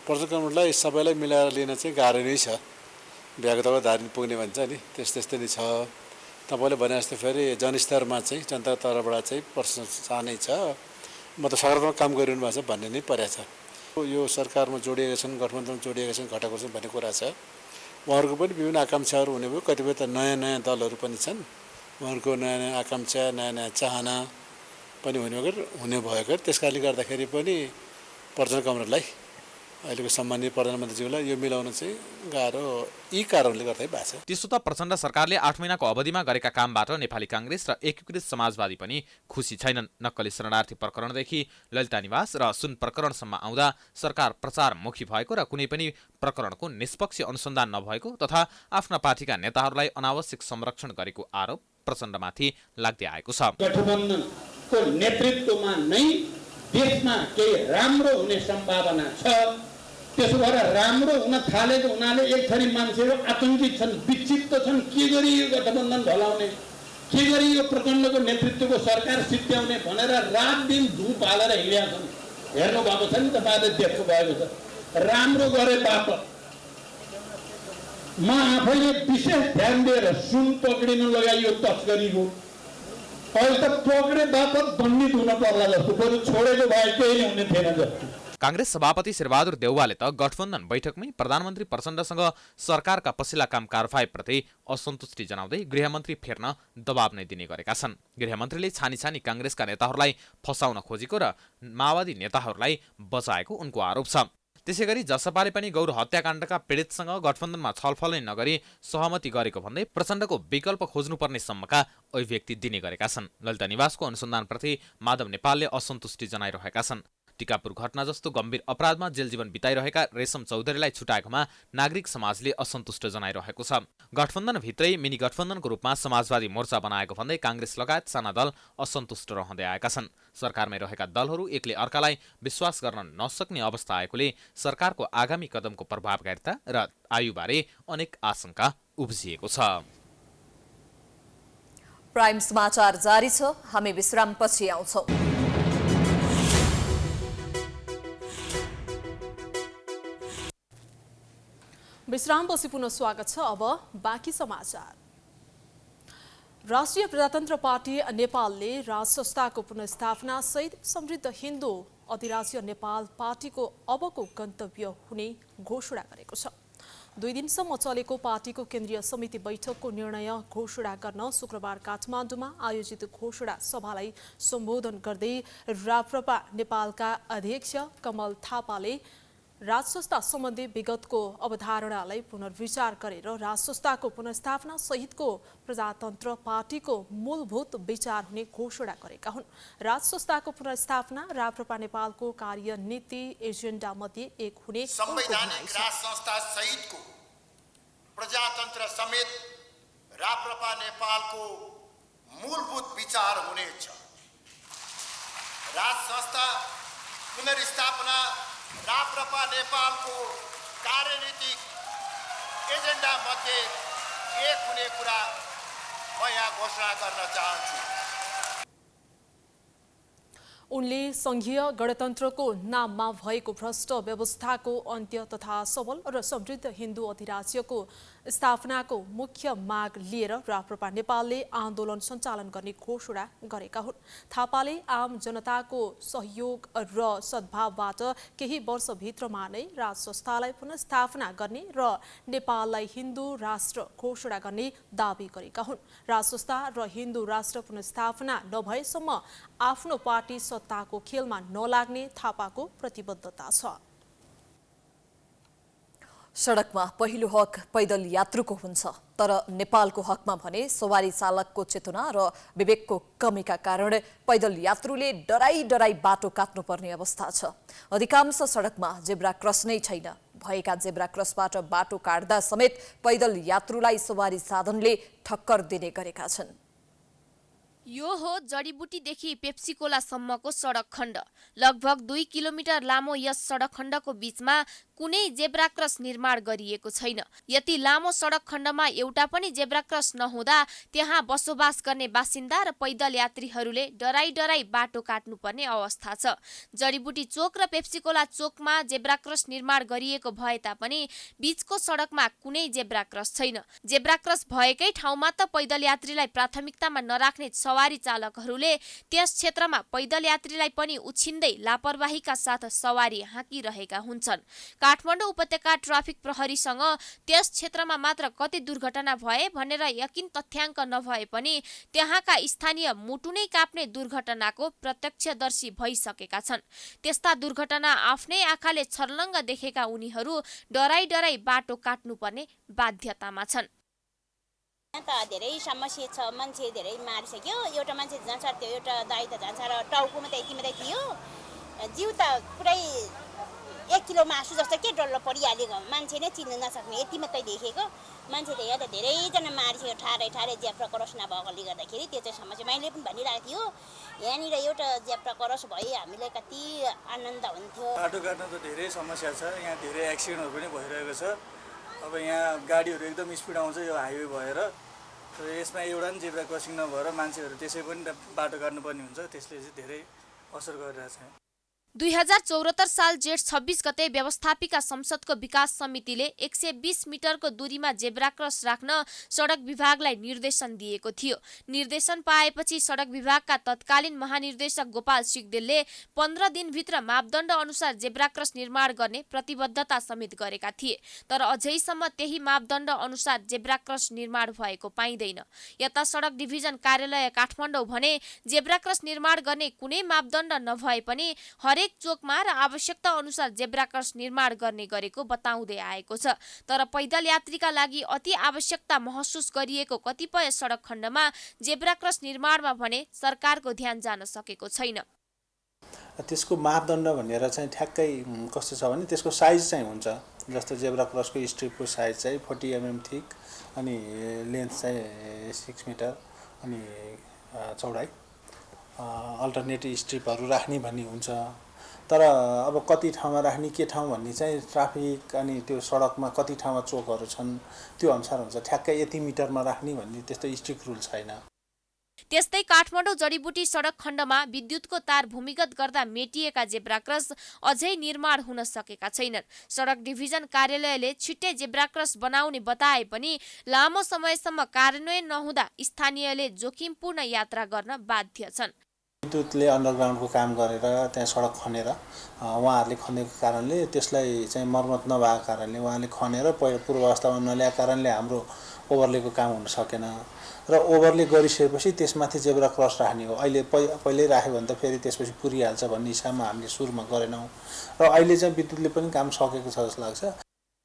प्रजातन्त्रलाई सबैलाई मिलाएर लिन चाहिँ गाह्रो नै छ। व्यागतको धारिन पुग्ने भन्छ नि, त्यस्तै नै छ। तपाईँले भने जस्तो फेरि जनस्तरमा चाहिँ जनता तर्फबाट चाहिँ प्रशंसा नै छ। म त सकारात्मक काम गरिरहनु भएको छ भन्ने नै परेको छ। यो सरकारमा जोडिएका छन्, गठबन्धनमा जोडिएका छन्, घटेको छन् भन्ने कुरा छ। उहाँहरूको पनि विभिन्न आकाङ्क्षाहरू हुने भयो। कतिपय त नयाँ दलहरू पनि छन्, उहाँहरूको नयाँ आकाङ्क्षा, नयाँ चाहना पनि हुने भएको। त्यस कारणले गर्दाखेरि पनि प्रचण्ड कमरेडलाई, अहिलेको सम्माननीय प्रधानमन्त्रीज्यूलाई यो मिलाउन चाहिँ गाह्रो यी कारणले गर्दै भएको छ। त्यसो त प्रचण्ड सरकारले 8 महिनाको अवधिमा गरेका कामबाट नेपाली कांग्रेस र एकीकृत समाजवादी पनि खुसी छैनन्। नक्कली शरणार्थी प्रकरणदेखि ललिता निवास र सुन प्रकरणसम्म आउँदा सरकार प्रचारमुखी भएको र कुनै पनि प्रकरणको निष्पक्ष अनुसन्धान नभएको तथा आफ्ना पार्टीका नेताहरूलाई अनावश्यक संरक्षण गरेको आरोप प्रचण्डमाथि लाग्दै आएको छ। गठबन्धनको नेतृत्वमा नै देशमा केही राम्रो हुने सम्भावना छ। त्यसो भएर राम्रो हुन थालेको हुनाले एक थरी मान्छेहरू आतंकित छन्, विक्षिप्त छन्। के गरी यो गठबन्धन ढलाउने, के गरी यो प्रचण्डको नेतृत्वको सरकार सिद्ध्याउने भनेर रात दिन धुप हालेर हिँडेका छन्। हेर्नु भएको छ नि, तपाईँले देख्नु भएको छ। राम्रो गरे बापत म आफैले विशेष ध्यान दिएर सुन पक्रिनु लगाइयो तस्करीको। अहिले त पक्रे बापत दण्डित हुन पर्ला जस्तो, बरु छोडेको भए केही हुने थिएन जस्तो। काङ्ग्रेस सभापति शेरबहादुर देउवाले त गठबन्धन बैठकमै प्रधानमन्त्री प्रचण्डसँग सरकारका पछिल्ला काम कारबाहीप्रति असन्तुष्टि जनाउँदै गृहमन्त्री फेर्न दबाब नै दिने गरेका छन्। गृहमन्त्रीले छानी काङ्ग्रेसका नेताहरूलाई फसाउन खोजेको र माओवादी नेताहरूलाई बचाएको उनको आरोप छ। त्यसैगरी जसपाले पनि गौर हत्याकाण्डका पीडितसँग गठबन्धनमा छलफल नै नगरी सहमति गरेको भन्दै प्रचण्डको विकल्प खोज्नुपर्ने सम्मका अभिव्यक्ति दिने गरेका छन्। ललिता निवासको अनुसन्धानप्रति माधव नेपालले असन्तुष्टि जनाइरहेका छन्। टिकापुर घटना जस्तो गम्भीर अपराधमा जेल जीवन बिताइरहेका रेशम चौधरीलाई छुटाएकोमा नागरिक समाजले असन्तुष्ट जनाइरहेको छ। गठबन्धनभित्रै मिनी गठबन्धनको रूपमा समाजवादी मोर्चा बनाएको भन्दै काङ्ग्रेस लगायत साना दल असन्तुष्ट रहँदै आएका छन्। सरकारमै रहेका दलहरू एकले अर्कालाई विश्वास गर्न नसक्ने अवस्था आएकोले सरकारको आगामी कदमको प्रभावकारिता र आयुबारे अनेक आशंका उब्जिएको छ। प्राइम समाचार जारी छ, हामी विश्रामपछि आउँछौं। विश्रामपछि पुनः स्वागत छ। अब बाँकी समाचार। राष्ट्रिय प्रजातन्त्र पार्टी नेपालले राज संस्थाको पुनर्स्थापना सहित समृद्ध हिन्दू अधिराज्य नेपाल पार्टीको अबको गन्तव्य हुने घोषणा गरेको छ। 2 दिनसम्म चलेको पार्टीको केन्द्रीय समिति बैठकको निर्णय घोषणा गर्न शुक्रबार काठमाडौँमा आयोजित घोषणा सभालाई सम्बोधन गर्दै राप्रपा नेपालका अध्यक्ष कमल थापाले राज संस्था सम्बन्धी विगतको अवधारणालाई पुनर्विचार गरेर राज संस्थाको पुनर्स्थापना सहितको प्रजातन्त्र पार्टीको मूलभूत विचार हुने घोषणा गरेका हुन्। राज संस्थाको पुनर्स्थापना राप्रपा नेपालको कार्यनीति एजेन्डा मध्ये एक हुने संवैधानिक राज संस्था सहितको प्रजातन्त्र समेत राप्रपा नेपालको मूलभूत विचार हुनेछ। राज संस्था पुनर्स्थापना राप्रपा नेपालको कार्यनीतिक एजेन्डा मध्ये एक हुने कुरा म यहाँ घोषणा गर्न चाहन्छु। उनले संघीय गणतन्त्रको नाममा भएको भ्रष्ट व्यवस्थाको अन्त्य तथा सबल र समृद्ध हिन्दू अधिराज्यको स्थापनाको मुख्य माग लिएर राप्रपा नेपालले आन्दोलन सञ्चालन गर्ने घोषणा गरेका हुन्। थापाले आम जनताको सहयोग र सद्भावबाट केही वर्षभित्रमा नै राज संस्थालाई पुनर्स्थापना गर्ने र नेपाललाई हिन्दू राष्ट्र घोषणा गर्ने दावी गरेका हुन्। राज संस्था र हिन्दू राष्ट्र पुनर्स्थापना नभएसम्म आफ्नो पार्टी सत्ताको खेलमा नलाग्ने थापाको प्रतिबद्धता छ। सडकमा पहिलो हक पैदल यात्रुको हुन्छ, तर नेपालको हकमा भने सवारी चालकको चेतना र विवेकको कमीका कारण पैदल यात्रुले डराई बाटो काट्नुपर्ने अवस्था छ। अधिकांश सडकमा जेब्रा क्रस नै छैन। भएका जेब्रा क्रसबाट बाटो काट्दा समेत पैदल यात्रुलाई सवारी साधनले ठक्कर दिने गरेका छन्। यो हो जडीबुटीदेखि पेप्सीकोलासम्मको सडक खण्ड। लगभग 2 किलोमिटर लामो यस सडक खण्डको बीचमा कुनै जेब्रा क्रस निर्माण गरिएको छैन। यति लामो सडक खण्डमा एउटा पनि जेब्रा क्रस नहुँदा त्यहाँ बसोबास गर्ने बासिन्दा र पैदल यात्रीहरूले डराई बाटो काट्नुपर्ने अवस्था छ। जडीबुटी चोक र पेप्सीकोला चोकमा जेब्रा क्रस निर्माण गरिएको भए तापनि बीचको सडकमा कुनै जेब्रा क्रस छैन। जेब्रा क्रस भएकै ठाउँमा त पैदल यात्रीलाई प्राथमिकतामा नराख्ने सवारी चालकहरूले त्यस क्षेत्रमा पैदल यात्रीलाई पनि उछिन्दै लापरवाहीका साथ सवारी हाँकिरहेका हुन्छन्। काठमाडौँ उपत्यका ट्राफिक प्रहरीसँग त्यस क्षेत्रमा मात्र कति दुर्घटना भए भनेर यकिन तथ्याङ्क नभए पनि त्यहाँका स्थानीय मुटु नै काप्ने दुर्घटनाको प्रत्यक्षदर्शी भइसकेका छन्। त्यस्ता दुर्घटना आफ्नै आँखाले छर्लङ्ग देखेका उनीहरू डराई बाटो काट्नुपर्ने बाध्यतामा छन्। यहाँ त धेरै समस्या छ। मान्छे धेरै मारिसक्यो। एउटा मान्छे जान्छ, त्यो एउटा दाइ त जान्छ र टाउकोमा त यति मात्रै थियो। जिउ त पुरै 1 किलो मासु जस्तो के डल्लो परिहालेको, मान्छे नै चिन्न नसक्ने यति मात्रै देखेको। मान्छे त यहाँ त धेरैजना मारिसक्यो ठाडै जेब्रा क्रस नभएकोले गर्दाखेरि। त्यो चाहिँ समस्या मैले पनि भनिरहेको थियो। यहाँनिर एउटा जेब्रा क्रस भए हामीलाई कति आनन्द हुन्थ्यो। बाटो काट्न त धेरै समस्या छ। यहाँ धेरै एक्सिडेन्टहरू पनि भइरहेको छ। अब यहाँ गाडीहरू एकदम स्पिड आउँछ यो हाइवे भएर। यसमा एउटा पनि जेब्रा क्रसिङ नभएर मान्छेहरू त्यसै पनि बाटो काट्नुपर्ने हुन्छ। त्यसले चाहिँ धेरै असर गरिरहेछ। 2074 साल जेठ 26 गते व्यवस्थापिका संसदको विकास समितिले 120 मिटरको दूरीमा जेब्रा क्रस राख्न सडक विभागलाई निर्देशन दिएको थियो। निर्देशन पाएपछि सडक विभागका तत्कालीन महानिर्देशक गोपाल सिग्देलले 15 दिनभित्र मापदण्ड अनुसार जेब्रा क्रस निर्माण गर्ने प्रतिबद्धता समेत गरेका थिए। तर अझैसम्म त्यही मापदण्ड अनुसार जेब्रा क्रस निर्माण भएको पाइँदैन। यता सडक डिभिजन कार्यालय काठमाडौँ भने जेब्रा क्रस निर्माण गर्ने कुनै मापदण्ड नभए पनि हरेक चोकमा र आवश्यकता अनुसार जेब्रा क्रस निर्माण गर्ने गरेको बताउँदै आएको छ। तर पैदल यात्रीका लागि अति आवश्यकता महसुस गरिएको कतिपय सडक खण्डमा जेब्रा क्रस निर्माणमा भने सरकारको ध्यान जान सकेको छैन। त्यसको मापदण्ड भनेर चाहिँ ठ्याक्कै कस्तो छ भने त्यसको साइज चाहिँ हुन्छ। जस्तो जेब्रा क्रसको स्ट्रिपको साइज चाहिँ 40 mm थिक अनि लेन्थ चाहिँ 6 मिटर अनि चौडाइ अल्टरनेट स्ट्रिपहरू राख्ने भन्ने हुन्छ। तर अब कति ठाउँमा राख्ने के ठाउँ भन्ने चाहिँ ट्राफिक अनि त्यो सडकमा कति ठाउँमा चोकहरू छन् त्यो अनुसार हुन्छ। ठ्याक्कै यति मिटरमा राख्ने भन्ने त्यस्तो स्ट्रिक्ट रुल छैन। त्यस्तै काठमाडौँ जडीबुटी सडक खण्डमा विद्युतको तार भूमिगत गर्दा मेटिएका जेब्रा क्रस अझै निर्माण हुन सकेका छैनन्। सडक डिभिजन कार्यालयले छिट्टै जेब्रा क्रस बनाउने बताए पनि लामो समयसम्म कार्यान्वयन नहुँदा स्थानीयले जोखिमपूर्ण यात्रा गर्न बाध्य छन्। विद्युतले अन्डरग्राउन्डको काम गरेर त्यहाँ सडक खनेर उहाँहरूले खनेको कारणले त्यसलाई चाहिँ मर्मत नभएको कारणले उहाँले खनेर पूर्व अवस्थामा नल्याएको कारणले हाम्रो ओभरलेको काम हुन सकेन र ओभरले गरिसकेपछि त्यसमाथि जेब्रा क्रस राख्ने हो। अहिले पहिल्यै राख्यो भने त फेरि त्यसपछि पुरिहाल्छ भन्ने हिसाबमा हामीले सुरुमा गरेनौँ र अहिले चाहिँ विद्युतले पनि काम सकेको छ जस्तो लाग्छ।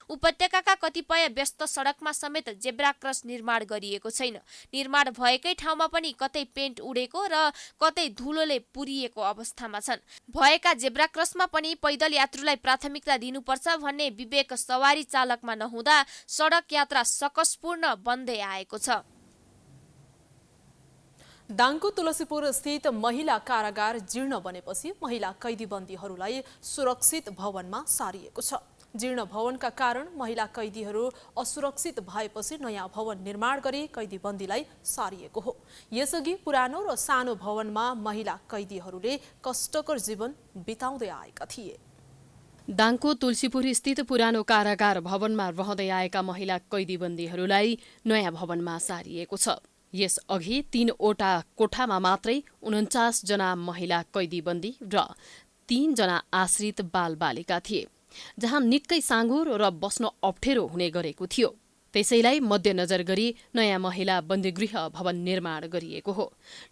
उपत्यकाका कतिपय व्यस्त सडकमा समेत जेब्रा क्रस निर्माण गरिएको छैन। निर्माण भएकै ठाउँमा पनि कतै पेन्ट उडेको र कतै धुलोले पुरिएको अवस्थामा छन्। भएका जेब्रा क्रसमा पनि पैदल यात्रुलाई प्राथमिकता दिनुपर्छ भन्ने विवेक सवारी चालकमा नहुँदा सडक यात्रा सकसपूर्ण बन्दै आएको छ। दाङको तुलसीपुर स्थित महिला कारागार जीर्ण बनेपछि महिला कैदीबन्दीहरूलाई सुरक्षित भवनमा सारिएको छ। जीर्ण भवनका कारण महिला कैदीहरू असुरक्षित भएपछि नयाँ भवन निर्माण गरी कैदीबन्दीलाई सारिएको हो। यसअघि पुरानो र सानो भवनमा महिला कैदीहरूले कष्टकर जीवन बिताउँदै आएका थिए। दाङको तुलसीपुर स्थित पुरानो कारागार भवनमा रहँदै आएका महिला कैदीबन्दीहरूलाई नयाँ भवनमा सारिएको छ। यसअघि 3वटा कोठामा मात्रै 49 जना महिला कैदीबन्दी र 3 जना आश्रित बालबालिका थिए, जहाँ निकै साँघुरो र बस्न अप्ठ्यारो हुने गरेको थियो। त्यसैलाई मध्यनजर गरी नयाँ महिला बन्दीगृह भवन निर्माण गरिएको हो।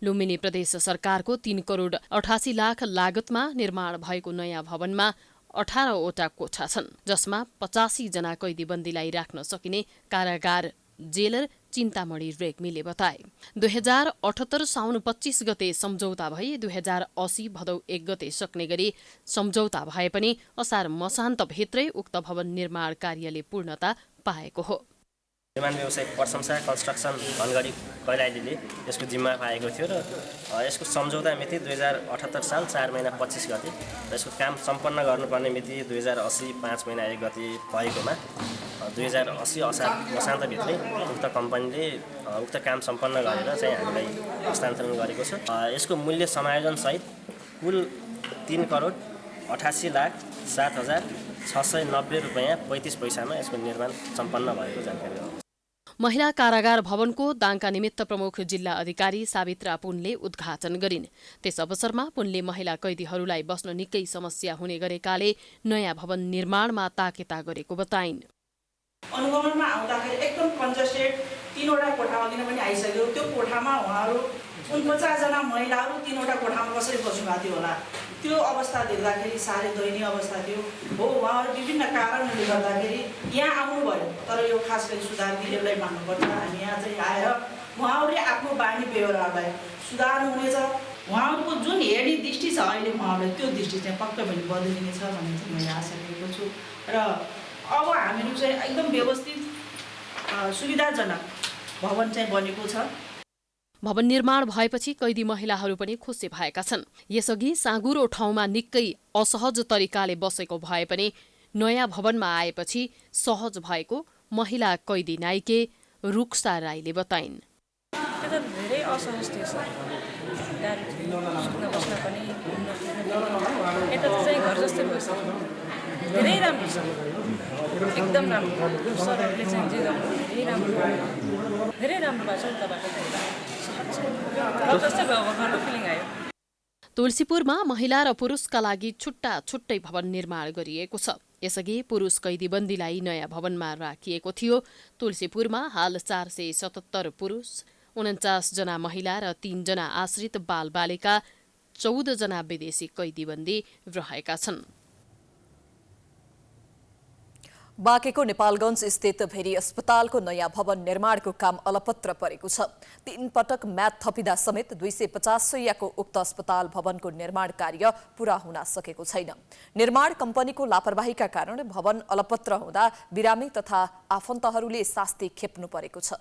लुम्बिनी प्रदेश सरकारको 3 करोड 88 लाख लागतमा निर्माण भएको नयाँ भवनमा 18वटा कोठा छन्, जसमा 85 जना कैदीबन्दीलाई राख्न सकिने कारागार जेलर चिन्तामणि रेग्मीले बताए। 2078 साउन 25 गते सम्झौता भई 2080 भदौ 1 गते सक्ने गरी सम्झौता भए पनि असार मसान्तभित्रै उक्त भवन निर्माण कार्यले पूर्णता पाएको हो। निर्माण व्यवसाय प्रशंसा कन्स्ट्रक्सन धनगढी कैलालीले यसको जिम्मा पाएको थियो र यसको सम्झौता मिति 2078 साल 4 महिना 25 गते र यसको काम सम्पन्न गर्नुपर्ने मिति 2080 5 महिना 1 गते भएकोमा 2080 असार मसान्तभित्रै उक्त कम्पनीले उक्त काम सम्पन्न गरेर चाहिँ हामीलाई हस्तान्तरण गरेको छ। यसको मूल्य समायोजनसहित कुल 3 करोड 88 लाख 7,690 रुपैयाँ 35 पैसामा यसको निर्माण सम्पन्न भएको जानकारी हो। महिला कारागार भवनको दाङका निमित्त प्रमुख जिल्ला अधिकारी सावित्रा पुनले उद्घाटन गरिन्। त्यस अवसरमा पुनले महिला कैदीहरूलाई बस्न निकै समस्या हुने गरेकाले नयाँ भवन निर्माणमा ताकेता गरेको बताइन्। अनुगमनमा आउँदाखेरि एकदम कन्जस्टेड 3वटा कोठा अघि नै पनि आइसक्यो। त्यो कोठामा उहाँहरू 49 जना महिलाहरू 3वटा कोठामा कसरी बस्नुभएको थियो होला, त्यो अवस्था देख्दाखेरि साह्रै दयनीय अवस्था थियो। हो, उहाँहरू विभिन्न कारणहरूले गर्दाखेरि यहाँ आउनुभयो, तर यो खास गरी सुधार दिदीहरूलाई भन्नुपर्छ। हामी यहाँ चाहिँ आएर उहाँहरूले आफ्नो बानी व्यवहारलाई सुधार्नुहुनेछ। उहाँहरूको जुन हेर्ने दृष्टि छ अहिले उहाँहरूले त्यो दृष्टि चाहिँ पक्कै पनि बदलिनेछ भन्ने चाहिँ मैले आशा गरेको छु। र अब हामीहरू चाहिँ एकदम व्यवस्थित सुविधाजनक भवन चाहिँ बनेको छ। भवन निर्माण भएपछि कैदी महिलाहरू पनि खुसी भएका छन्। यसअघि साँघुरो ठाउँमा निकै असहज तरिकाले बसेको भए पनि नयाँ भवनमा आएपछि सहज भएको महिला कैदी नाइके रुक्सा राईले बताइन्। त्यो त धेरै असहज थियो सर। गाडी सुत्न बस्न पनि घुम्न फिर्न पनि यता चाहिँ घर जस्तै भयो सर। धेरै राम्रो छ, एकदम राम्रो। सरहरूले चाहिँ जे गर्नु धेरै राम्रो भयो, धेरै राम्रो भएको छ उताबाट। घर जस्तै भयो, घरको फिलिङ आयो। तुलसीपुरमा महिला र पुरुषका लागि छुट्टा छुट्टै भवन निर्माण गरिएको छ। यसअघि पुरुष कैदीबन्दीलाई नयाँ भवनमा राखिएको थियो। तुलसीपुरमा हाल 477 पुरुष, 49 जना महिला र 3 जना आश्रित बालबालिका, 14 जना विदेशी कैदीबन्दी रहेका छन्। बाँकेको नेपालगञ्ज स्थित भेरी अस्पतालको नयाँ भवन निर्माणको काम अलपत्र परेको छ। 3 पटक म्याद थपिँदा समेत 250 शैय्याको उक्त अस्पताल भवनको निर्माण कार्य पूरा हुन सकेको छैन। निर्माण कम्पनीको लापरवाहीका कारण भवन अलपत्र हुँदा बिरामी तथा आफन्तहरूले शास्ति खेप्नु परेको छ।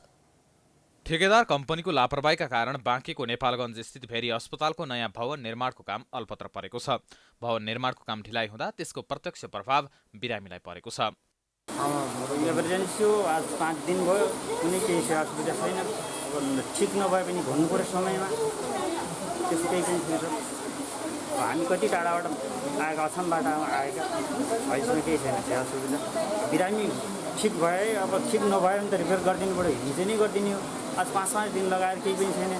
ठेकेदार कम्पनीको लापरवाहीका कारण बाँकेको नेपालगञ्ज स्थित भेरी अस्पतालको नयाँ भवन निर्माणको काम अल्पत्र परेको छ। भवन निर्माणको काम ढिलाइ हुँदा त्यसको प्रत्यक्ष प्रभाव बिरामीलाई परेको छ। इमर्जेन्सी हो, आज 5 दिन भयो, कुनै केही सेवा सुविधा छैन। ठिक नभए पनि भन्नु पर्यो समयमा, त्यस्तो केही पनि छैन। हामी कति टाढाबाट आएका, असमबाट आएका, अहिलेसम्म केही छैन सेवा सुविधा। बिरामी ठिक भए, अब ठिक नभए भने त रिफर गरिदिनु पऱ्यो, हिजो नै गरिदिने हो। आज 5-5 दिन लगाएर केही पनि छैन।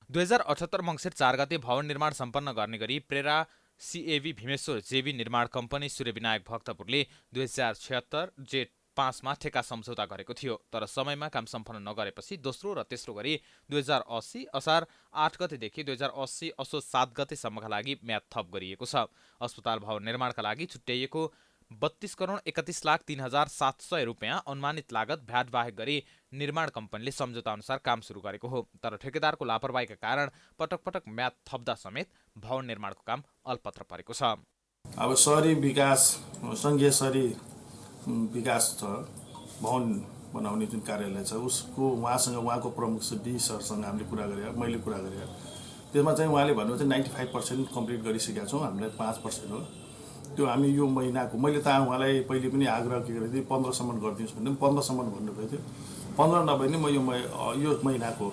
2078 मङ्सिर 4 गते भवन निर्माण सम्पन्न गर्ने गरी प्रेरा CAV भीमेश्वर जेबी निर्माण कम्पनी सूर्यविनायक भक्तपुरले 2076 जेठ 5 मा ठेका सम्झौता गरेको थियो। तर समयमा काम सम्पन्न नगरेपछि दोस्रो र तेस्रो गरी 2080 असार 8 गतेदेखि 2080 असोज 7 गतेसम्मका लागि म्याद थप गरिएको छ। अस्पताल भवन निर्माणका लागि छुट्याइएको 32,31,03,700 रुपियाँ अनुमानित लागत भ्याट बाहेक गरी निर्माण कम्पनीले सम्झौता अनुसार काम सुरु गरेको हो। तर ठेकेदारको लापरवाहीका कारण पटक पटक म्याद थप्दा समेत भवन निर्माणको काम अल्पत्र परेको छ। अब शहरी विकास, सङ्घीय शहरी विकास छ, भवन बनाउने जुन कार्यालय छ उसको उहाँसँग, उहाँको प्रमुख डी सरसँग हामीले कुरा गरेर, मैले कुरा गरेर त्यसमा चाहिँ उहाँले भन्नुहुन्छ 95% कम्प्लिट गरिसकेका छौँ, हामीलाई 5% हो। त्यो हामी यो महिनाको, मैले त उहाँलाई पहिले पनि आग्रह के गरेको थिएँ 15सम्म गरिदिनुहोस् भने 15सम्म भन्नुभएको थियो। 15 नभए नि म यो महिनाको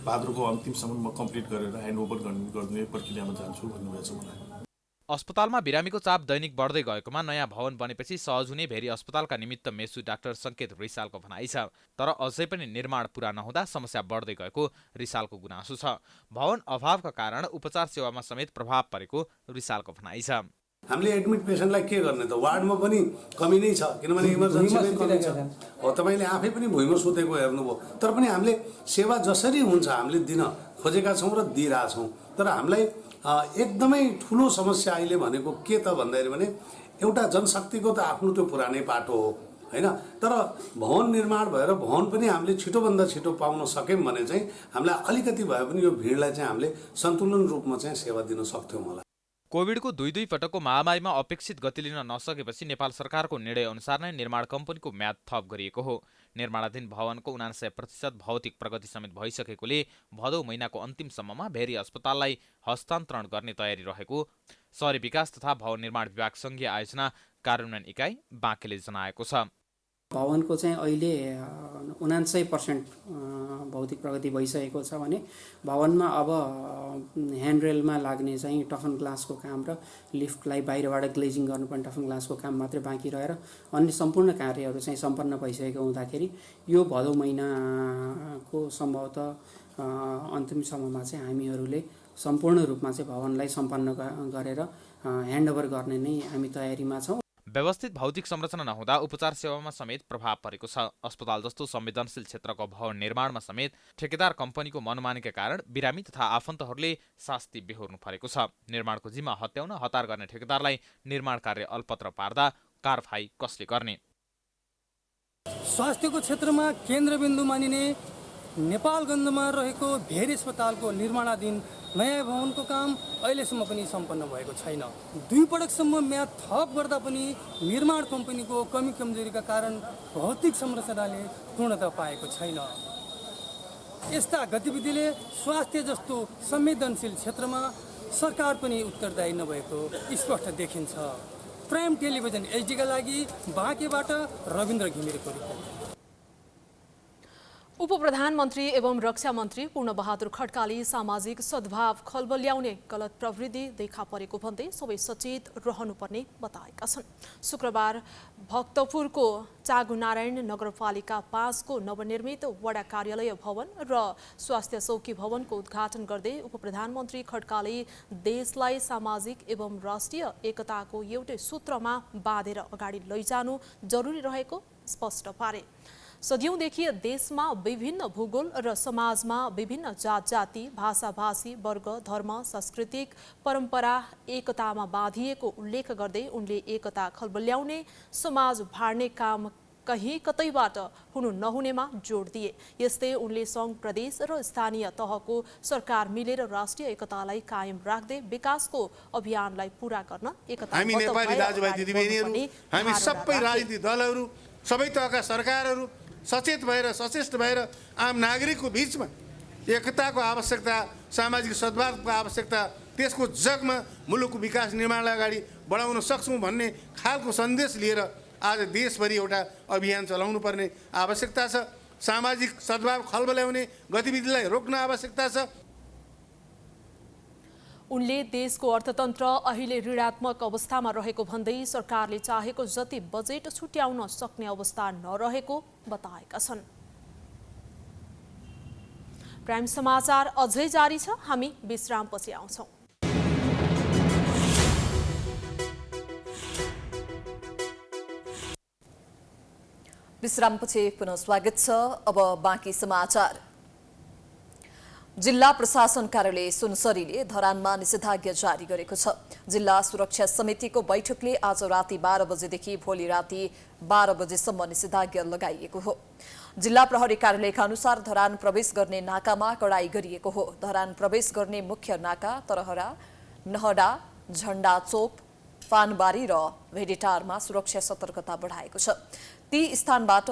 भाद्रको अन्तिमसम्म म कम्प्लिट गरेर ह्यान्डओभर गर्ने प्रक्रियामा जान्छु भन्नुभएको छ मलाई। अस्पतालमा बिरामीको चाप दैनिक बढ्दै गएकोमा नयाँ भवन बनेपछि सहज हुने भेरी अस्पतालका निमित्त मेसु डाक्टर सङ्केत रिसालको भनाइ छ। तर अझै पनि निर्माण पूरा नहुँदा समस्या बढ्दै गएको रिसालको गुनासो छ। भवन अभावका कारण उपचार सेवामा समेत प्रभाव परेको रिसालको भनाइ छ। हामीले एडमिट पेसेन्टलाई के गर्ने त, वार्डमा पनि कमी नै छ, किनभने इमर्जेन्सीमै कमी छ। हो, तपाईँले आफै पनि भुइँमा सुतेको हेर्नुभयो, तर पनि हामीले सेवा जसरी हुन्छ हामीले दिन खोजेका छौँ र दिइरहेछौँ। तर हामीलाई एकदमै ठुलो समस्या अहिले भनेको के त भन्दाखेरि भने एउटा जनशक्तिको त आफ्नो त्यो पुरानै पाटो हो हैन। तर भवन निर्माण भएर भवन पनि हामीले छिटोभन्दा छिटो पाउन सक्यौँ भने चाहिँ हामीलाई अलिकति भए पनि यो भिडलाई चाहिँ हामीले सन्तुलन रूपमा चाहिँ सेवा दिन सक्थ्यौँ होला। कोभिडको 2 पटकको महामारीमा अपेक्षित गति लिन नसकेपछि नेपाल सरकारको निर्णय अनुसार नै निर्माण कम्पनीको म्याद थप गरिएको हो। निर्माणाधीन भवनको 79% भौतिक प्रगति समेत भइसकेकोले भदौ महिनाको अन्तिमसम्ममा भेरी अस्पताललाई हस्तान्तरण गर्ने तयारी रहेको शहरी विकास तथा भवन निर्माण विभाग सङ्घीय आयोजना कार्यान्वयन इकाइ बाँकेले जनाएको छ। भवनको चाहिँ अहिले 79% भौतिक प्रगति भइसकेको छ भने भवनमा अब ह्यान्डरेलमा लाग्ने चाहिँ टफन ग्लासको काम र लिफ्टलाई बाहिरबाट ग्लेजिङ गर्नुपर्ने टफन ग्लासको काम मात्रै बाँकी रहेर अन्य सम्पूर्ण कार्यहरू चाहिँ सम्पन्न भइसकेको हुँदाखेरि यो भदौ महिनाको सम्भवतः अन्तिमसम्ममा चाहिँ हामीहरूले सम्पूर्ण रूपमा चाहिँ भवनलाई सम्पन्न गरेर ह्यान्डओभर गर्ने नै हामी तयारीमा छौँ। व्यवस्थित भौतिक संरचना नहुँदा उपचार सेवामा समेत प्रभाव परेको छ। अस्पताल जस्तो संवेदनशील क्षेत्रको भवन निर्माणमा समेत ठेकेदार कम्पनीको मनमानीका कारण बिरामी तथा आफन्तहरूले शास्ति बेहोर्नु परेको छ। निर्माणको जिम्मा हत्याउन हतार गर्ने ठेकेदारलाई निर्माण कार्य अल्पत्र पार्दा कारबाही कसले गर्ने? स्वास्थ्यको क्षेत्रमा केन्द्रबिन्दु मानिने नेपालगञ्जमा रहेको भेरी अस्पतालको निर्माणाधीन नयाँ भवनको काम अहिलेसम्म पनि सम्पन्न भएको छैन। 2 पटकसम्म म्याद थप गर्दा पनि निर्माण कम्पनीको कमी कमजोरीका कारण भौतिक संरचनाले पूर्णता पाएको छैन। यस्ता गतिविधिले स्वास्थ्य जस्तो संवेदनशील क्षेत्रमा सरकार पनि उत्तरदायी नभएको स्पष्ट देखिन्छ। प्राइम टेलिभिजन एचडीका लागि बाँकेबाट रविन्द्र घिमिरेको रिपोर्ट। उपप्रधानमन्त्री एवं रक्षा मन्त्री पूर्णबहादुर खड्काले सामाजिक सद्भाव खलबल्याउने गलत प्रवृत्ति देखा परेको भन्दै सबै सचेत रहनुपर्ने बताएका छन्। शुक्रबार भक्तपुरको चागुनारायण नगरपालिका 5 को नवनिर्मित वडा कार्यालय भवन र स्वास्थ्य चौकी भवनको उद्घाटन गर्दै उपप्रधानमन्त्री खड्काले देशलाई सामाजिक एवं राष्ट्रिय एकताको एउटै सूत्रमा बाँधेर अगाडि लैजानु जरुरी रहेको स्पष्ट पारे। सदियौंदेखि देशमा विभिन्न भूगोल र समाजमा विभिन्न जात जाति भाषा भाषी वर्ग धर्म सांस्कृतिक परम्परा एकतामा बाँधिएको उल्लेख गर्दै उनले एकता खलबल्याउने समाज भाड्ने काम कहीँ कतैबाट हुनु नहुनेमा जोड दिए। यस्तै उनले सङ्घ प्रदेश र स्थानीय तहको सरकार मिलेर राष्ट्रिय एकतालाई कायम राख्दै विकासको अभियानलाई पूरा गर्न एकता हामी नेपाली दाजुभाइ दिदीबहिनीहरू हामी सबै राजनीतिक दलहरू सबै तहका सरकारहरू सचेत भएर सचेष्ट भएर आम नागरिकको बीचमा एकताको आवश्यकता सामाजिक सद्भावको आवश्यकता त्यसको जगमा मुलुकको विकास निर्माणलाई अगाडि बढाउन सक्छौँ भन्ने खालको सन्देश लिएर आज देशभरि एउटा अभियान चलाउनु पर्ने आवश्यकता छ। सामाजिक सद्भाव खलबल्याउने गतिविधिलाई रोक्न आवश्यकता छ। उनले देशको अर्थतन्त्र अहिले ऋणात्मक अवस्थामा रहेको भन्दै सरकारले चाहेको जति बजेट छुट्याउन सक्ने अवस्था नरहेको बताएका छन्। प्राइम समाचार अझै जारी छ, हामी विश्रामपछि आउँछौँ। विश्रामपछि पुनः स्वागत छ। अब बाँकी समाचार। जिल्ला प्रशासन कार्यालय सुनसरीले धरानमा निषेधाज्ञा जारी गरेको छ। जिल्ला सुरक्षा समितिको बैठकले आज राति 12 बजेदेखि भोलि राति 12 बजेसम्म निषेधाज्ञा लगाइएको हो। जिल्ला प्रहरी कार्यालयका अनुसार धरान प्रवेश गर्ने नाकामा कडाई गरिएको हो। धरान प्रवेश गर्ने मुख्य नाका तरहरा, नहडा, झण्डा चोक, फानबारी र भेडेटारमा सुरक्षा सतर्कता बढाएको छ। ती स्थानबाट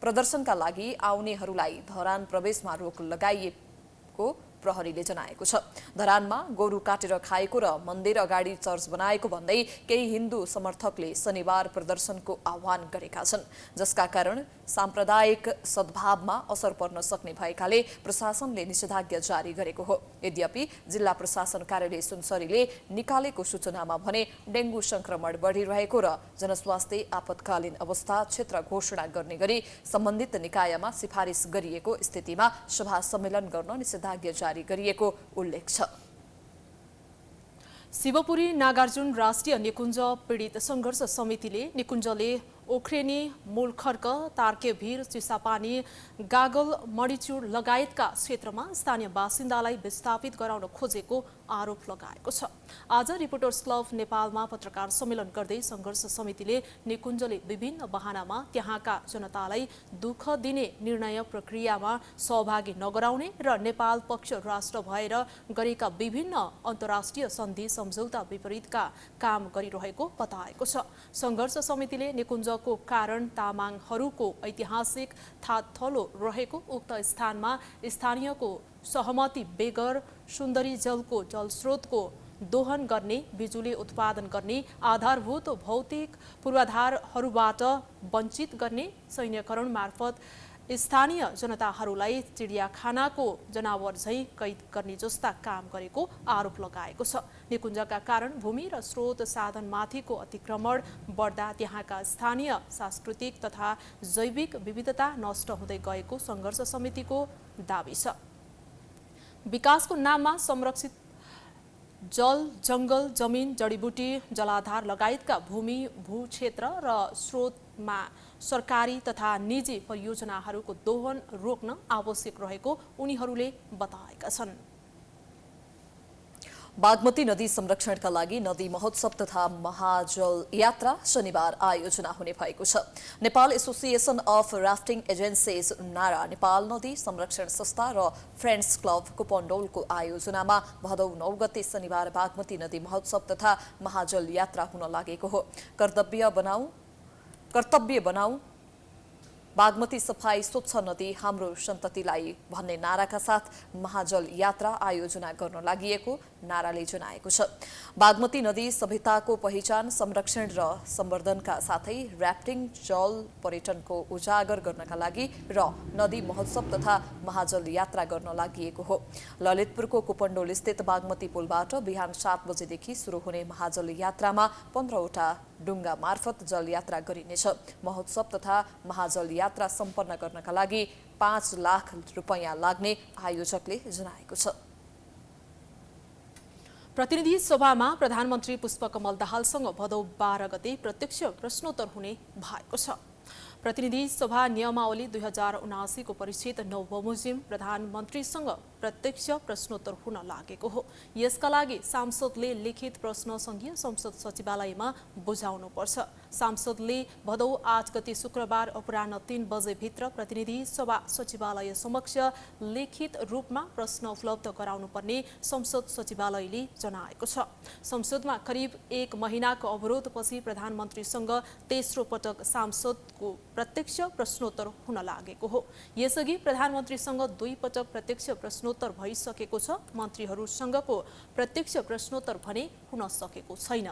प्रदर्शनका लागि आउनेहरूलाई धरान प्रवेशमा रोक लगाइएको प्रहरीले जनाएको छ। धरानमा गोरु काटेर खाएको र मन्दिर अगाडि चर्च बनाएको भन्दै केही हिन्दू समर्थकले शनिबार प्रदर्शनको आह्वान गरेका छन्, जसका कारण साम्प्रदायिक सद्भावमा असर पर्न सक्ने भएकाले प्रशासनले निषेधाज्ञा जारी गरेको हो। यद्यपि जिल्ला प्रशासन कार्यालय सुनसरीले निकालेको सूचनामा भने डेङ्गु संक्रमण बढिरहेको र जनस्वास्थ्य आपतकालीन अवस्था क्षेत्र घोषणा गर्ने गरी सम्बन्धित निकायमा सिफारिस गरिएको स्थितिमा सभा सम्मेलन गर्न निषेधाज्ञा जारी गरिएको उल्लेख छ। शिवपुरी नागार्जुन राष्ट्रिय निकुञ्ज पीडित सङ्घर्ष समितिले निकुञ्जले ओख्रेनी, मूलखर्क, तार्केभिर, चिसापानी, गागल, मणिचुर लगायतका क्षेत्रमा स्थानीय बासिन्दालाई विस्थापित गराउन खोजेको आरोप लगाएको छ। आज रिपोर्टर्स क्लब नेपालमा पत्रकार सम्मेलन गर्दै सङ्घर्ष समितिले निकुञ्जले विभिन्न बहानामा त्यहाँका जनतालाई दुःख दिने निर्णय प्रक्रियामा सहभागी नगराउने र नेपाल पक्ष राष्ट्र भएर गरेका विभिन्न अन्तर्राष्ट्रिय सन्धि सम्झौता विपरीतका काम गरिरहेको बताएको छ। सङ्घर्ष समितिले निकुञ्जको कारण तामाङहरूको ऐतिहासिक थाथलो रहेको उक्त स्थानमा स्थानीयको सहमति बेगर सुन्दरी जलको जलस्रोतको दोहन गर्ने, बिजुली उत्पादन गर्ने, आधारभूत भौतिक पूर्वाधारहरूबाट वञ्चित गर्ने, सैन्यकरण मार्फत स्थानीय जनताहरूलाई चिडियाखानाको जनावर झैँ कैद गर्ने जस्ता काम गरेको आरोप लगाएको छ। निकुञ्जका कारण भूमि र स्रोत साधनमाथिको अतिक्रमण बढ्दा त्यहाँका स्थानीय सांस्कृतिक तथा जैविक विविधता नष्ट हुँदै गएको सङ्घर्ष समितिको दाबी छ। विकासको नाममा संरक्षित जल, जङ्गल, जमिन, जडीबुटी, जलाधार लगायतका भूमि, भूक्षेत्र र स्रोतमा सरकारी तथा निजी परियोजनाहरूको दोहन रोक्न आवश्यक रहेको उनीहरूले बताएका छन्। बागमती नदी संरक्षणका लागि नदी महोत्सव तथा महाजल यात्रा शनिबार आयोजना हुने भएको छ। Nepal association of rafting agencies नारा, नेपाल नदी संरक्षण संस्था र फ्रेन्ड्स क्लब कुपन्डोलको आयोजनामा भदौ 9 गते शनिबार बागमती नदी महोत्सव तथा महाजल यात्रा हुन लागेको हो। कर्तव्य बनाऊ बागमती सफाई स्वच्छ नदी हाम्रो सन्ततिलाई भन्ने नाराका साथ महाजल यात्रा आयोजना गर्न लागि नाराले जनाएको छ। बागमती नदी सभ्यताको पहिचान, संरक्षण र सम्वर्धनका साथै र्याफ्टिङ, जल पर्यटनको उजागर गर्नका लागि र नदी महोत्सव तथा महाजल यात्रा गर्न लागि हो। ललितपुरको कुपण्डोल स्थित बागमती पुलबाट बिहान 7 बजेदेखि सुरु हुने महाजल यात्रामा 15वटा डुङ्गा मार्फत जल यात्रा गरिनेछ। महोत्सव तथा महाजल यात्रा सम्पन्न गर्नका लागि 5 लाख रुपैयाँ लाग्ने आयोजकले जनाएको छ। प्रतिनिधि सभामा प्रधानमन्त्री पुष्पकमल दाहालसँग भदौ 12 गते प्रत्यक्ष प्रश्नोत्तर हुने भएको छ। प्रतिनिधि सभा नियमावली 2079 को परिच्छेद 9 बमोजिम प्रधानमन्त्रीसँग प्रत्यक्ष प्रश्नोत्तर हुन लागेको हो। यसका लागि सांसदले लिखित प्रश्न संघीय संसद सचिवालयमा बुझाउनुपर्छ। सांसदले भदौ 8 गते शुक्रबार अपराह्न 3 बजे भित्र प्रतिनिधि सभा सचिवालय समक्ष लिखित रूपमा प्रश्न उपलब्ध गराउनुपर्ने संसद सचिवालयले जनाएको छ। संसदमा करिब 1 महिनाको अवरोधपछि प्रधानमन्त्रीसँग तेस्रो पटक सांसदको प्रत्यक्ष प्रश्नोत्तर हुन लागेको हो। यसअघि प्रधानमन्त्रीसँग 2 पटक प्रत्यक्ष प्रश्नोत्तर भइसकेको छ। मन्त्रीहरूसँगको प्रत्यक्ष प्रश्नोत्तर भने हुन सकेको छैन।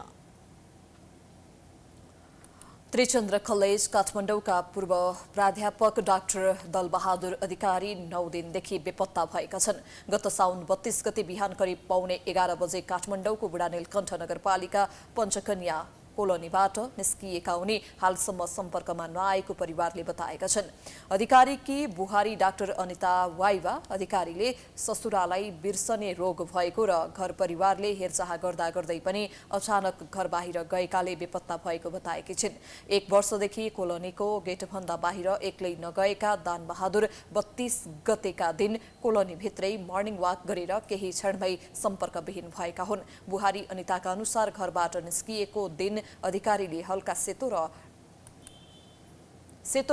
त्रिचन्द्र कलेज काठमाडौँका पूर्व प्राध्यापक डाक्टर दलबहादुर अधिकारी 9 दिनदेखि बेपत्ता भएका छन्। गत साउन 32 गते बिहान करिब 11:15 बजे काठमाडौँको बुढानीलकण्ठ नगरपालिका पञ्चकन्या कोलोनीबाट निस्किएका उनी हालसम्म सम्पर्कमा नआएको परिवारले बताएका छन्। अधिकारीकी बुहारी डाक्टर अनिता वाइवा अधिकारीले ससुरालाई बिर्सने रोग भएको र घर परिवारले हेरचाह गर्दा गर्दै पनि अचानक घर बाहिर गएकाले बेपत्ता भएको बताएकी छिन्। 1 वर्षदेखि कोलोनीको गेटभन्दा बाहिर एक्लै नगएका दानबहादुर 32 गतेका दिन कोलोनीभित्रै मर्निङ वाक गरेर केही क्षणमै सम्पर्कविहीन भएका हुन्। बुहारी अनिताका अनुसार घरबाट निस्किएको दिन अधिकारीले हल्का सेतो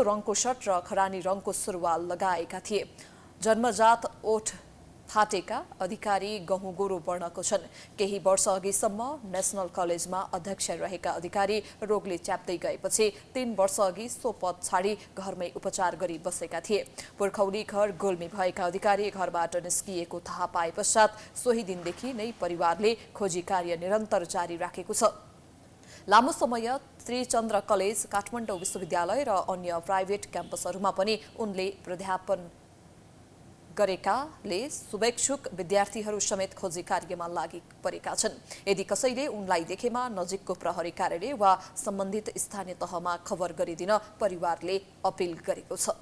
रङको सर्ट र खरानी रङको सुरुवाल लगाएका थिए। जन्मजात ओठ फाटेका अधिकारी गहुँ गोरो वर्णको छन्। केही वर्ष अघिसम्म नेशनल कलेजमा अध्यक्ष रहेका अधिकारी रोगले च्याप्दै गएपछि 3 वर्ष अघि सो पद छाडी घरमै उपचार गरी बसेका थिए। पुर्खौली घर गोल्मी भएका अधिकारी घरबाट निस्किएको थाहा पाए पश्चात सोही दिनदेखि नै परिवारले खोजी कार्य निरन्तर जारी राखेको छ। लामो समय त्रिचन्द्र कलेज, काठमाडौँ विश्वविद्यालय र अन्य प्राइभेट क्याम्पसहरूमा पनि उनले प्राध्यापन गरेकाले शुभेच्छुक विद्यार्थीहरू समेत खोजी कार्यमा लागि परेका छन्। यदि कसैले उनलाई देखेमा नजिकको प्रहरी कार्यालय वा सम्बन्धित स्थानीय तहमा खबर गरिदिन परिवारले अपिल गरेको छ।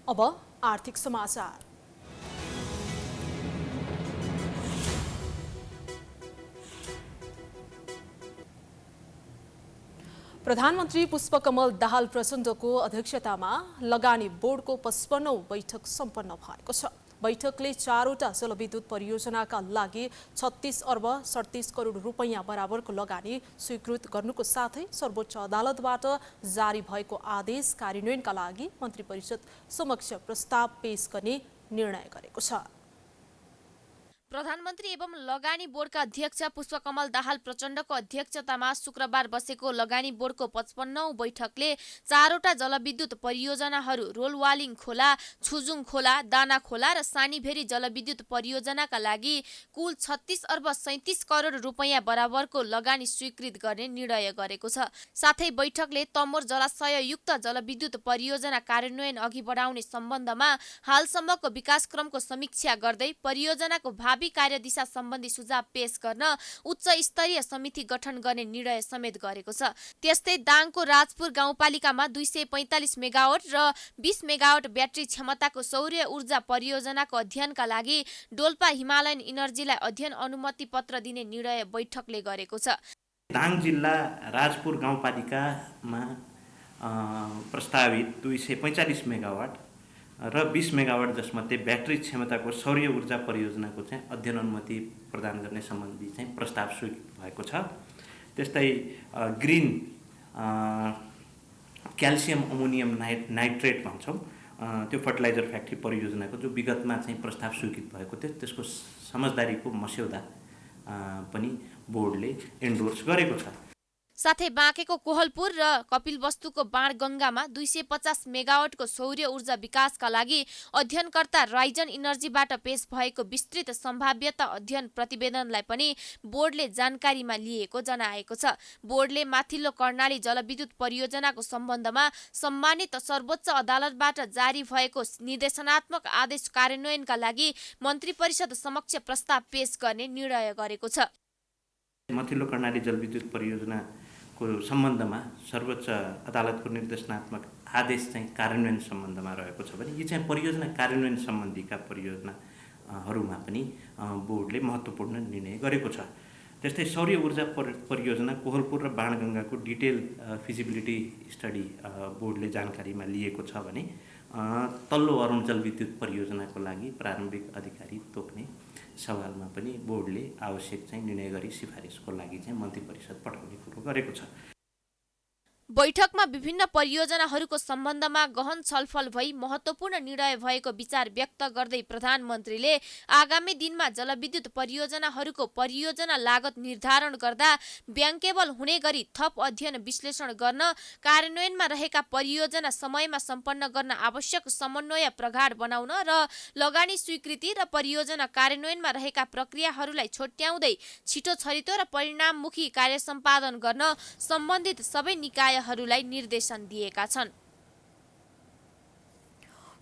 अब आर्थिक समाचार। प्रधानमन्त्री पुष्पकमल दाहाल प्रचण्डको अध्यक्षतामा लगानी बोर्डको 55औं बैठक सम्पन्न भएको छ। बैठकले 4वटा जलविद्युत परियोजनाका लागि 36 अर्ब 37 करोड रुपैयाँ बराबरको लगानी स्वीकृत गर्नुको साथै सर्वोच्च अदालतबाट जारी भएको आदेश कार्यान्वयनका लागि मन्त्री परिषद समक्ष प्रस्ताव पेश गर्ने निर्णय गरेको छ। प्रधानमन्त्री एवं लगानी बोर्डका अध्यक्ष पुष्पकमल दाहाल प्रचण्डको अध्यक्षतामा शुक्रबार बसेको लगानी बोर्डको 55औं बैठकले 4वटा जलविद्युत परियोजनाहरू रोलवालिङ खोला, छुजुङ खोला, दाना खोला र सानीभेरी जलविद्युत परियोजनाका लागि कुल 36 अर्ब 37 करोड रुपैयाँ बराबरको लगानी स्वीकृत गर्ने निर्णय गरेको छ। साथै बैठकले तमोर जलाशययुक्त जलविद्युत परियोजना कार्यान्वयन अघि बढाउने सम्बन्धमा हालसम्मको विकासक्रमको समीक्षा गर्दै परियोजनाको भावी कार्यदिशा सम्बन्धी सुझाव पेश गर्न उच्च स्तरीय समिति गठन गर्ने निर्णय समेत गरेको छ। त्यस्तै दाङको राजपुर गाउँपालिकामा 245 मेगावाट र 20 मेगावाट ब्याट्री क्षमताको सौर्य ऊर्जा परियोजनाको अध्ययनका लागि डोल्पा हिमालयन इनर्जीलाई अध्ययन अनुमति पत्र दिने निर्णय बैठकले गरेको छ। दाङ जिल्ला राजपुर गाउँपालिकामा प्रस्तावित 245 मेगावाट र 20 मेगावाट जसमध्ये ब्याट्री क्षमताको सौर्य ऊर्जा परियोजनाको चाहिँ अध्ययन अनुमति प्रदान गर्ने सम्बन्धी चाहिँ प्रस्ताव स्वीकृत भएको छ। त्यस्तै ग्रिन क्याल्सियम अमोनियम नाइट्रेट भन्छौँ त्यो फर्टिलाइजर फ्याक्ट्री परियोजनाको जो विगतमा चाहिँ प्रस्ताव स्वीकृत भएको थियो त्यसको समझदारीको मस्यौदा पनि बोर्डले एन्डोर्स गरेको छ। साथै बाँकेको कोहलपुर र कपिलवस्तुको बाणगङ्गामा 250 मेगावाटको सौर्य ऊर्जा विकासका लागि अध्ययनकर्ता राइजन इनर्जीबाट पेश भएको विस्तृत सम्भाव्यता अध्ययन प्रतिवेदनलाई पनि बोर्डले जानकारीमा लिएको जनाएको छ। बोर्डले माथिल्लो कर्णाली जलविद्युत परियोजनाको सम्बन्धमा सम्मानित सर्वोच्च अदालतबाट जारी भएको निर्देशनात्मक आदेश कार्यान्वयनका लागि मन्त्री परिषद समक्ष प्रस्ताव पेश गर्ने निर्णय गरेको छ। माथिल्लो कर्णाली जलविद्युत परियोजनाको सम्बन्धमा सर्वोच्च अदालतको निर्देशनात्मक आदेश चाहिँ कार्यान्वयन सम्बन्धमा रहेको छ भने यी चाहिँ परियोजना कार्यान्वयन सम्बन्धीका परियोजनाहरूमा पनि बोर्डले महत्त्वपूर्ण निर्णय गरेको छ। त्यस्तै सौर्य ऊर्जा परियोजना कोहलपुर र बाणगङ्गाको डिटेल फिजिबिलिटी स्टडी बोर्डले जानकारीमा लिएको छ भने तल्लो अरुण जलविद्युत परियोजनाको लागि प्रारम्भिक अधिकारी तोक्ने सवालमा पनि बोर्डले आवश्यक चाहिँ निर्णय गरी सिफारिसको लागि चाहिँ मन्त्री परिषद पठाउने कुरो गरेको छ। बैठकमा विभिन्न परियोजनाहरूको सम्बन्धमा गहन छलफल भई महत्त्वपूर्ण निर्णय भएको विचार व्यक्त गर्दै प्रधानमन्त्रीले आगामी दिनमा जलविद्युत परियोजनाहरूको परियोजना लागत निर्धारण गर्दा ब्याङ्केबल हुने गरी थप अध्ययन विश्लेषण गर्न, कार्यान्वयनमा रहेका परियोजना समयमा सम्पन्न गर्न आवश्यक समन्वय प्रगाढ बनाउन र लगानी स्वीकृति र परियोजना कार्यान्वयनमा रहेका प्रक्रियाहरूलाई छोट्याउँदै छिटो छरितो र परिणाममुखी कार्य सम्पादन गर्न सम्बन्धित सबै निकाय हरूलाई निर्देशन दिएका छन्।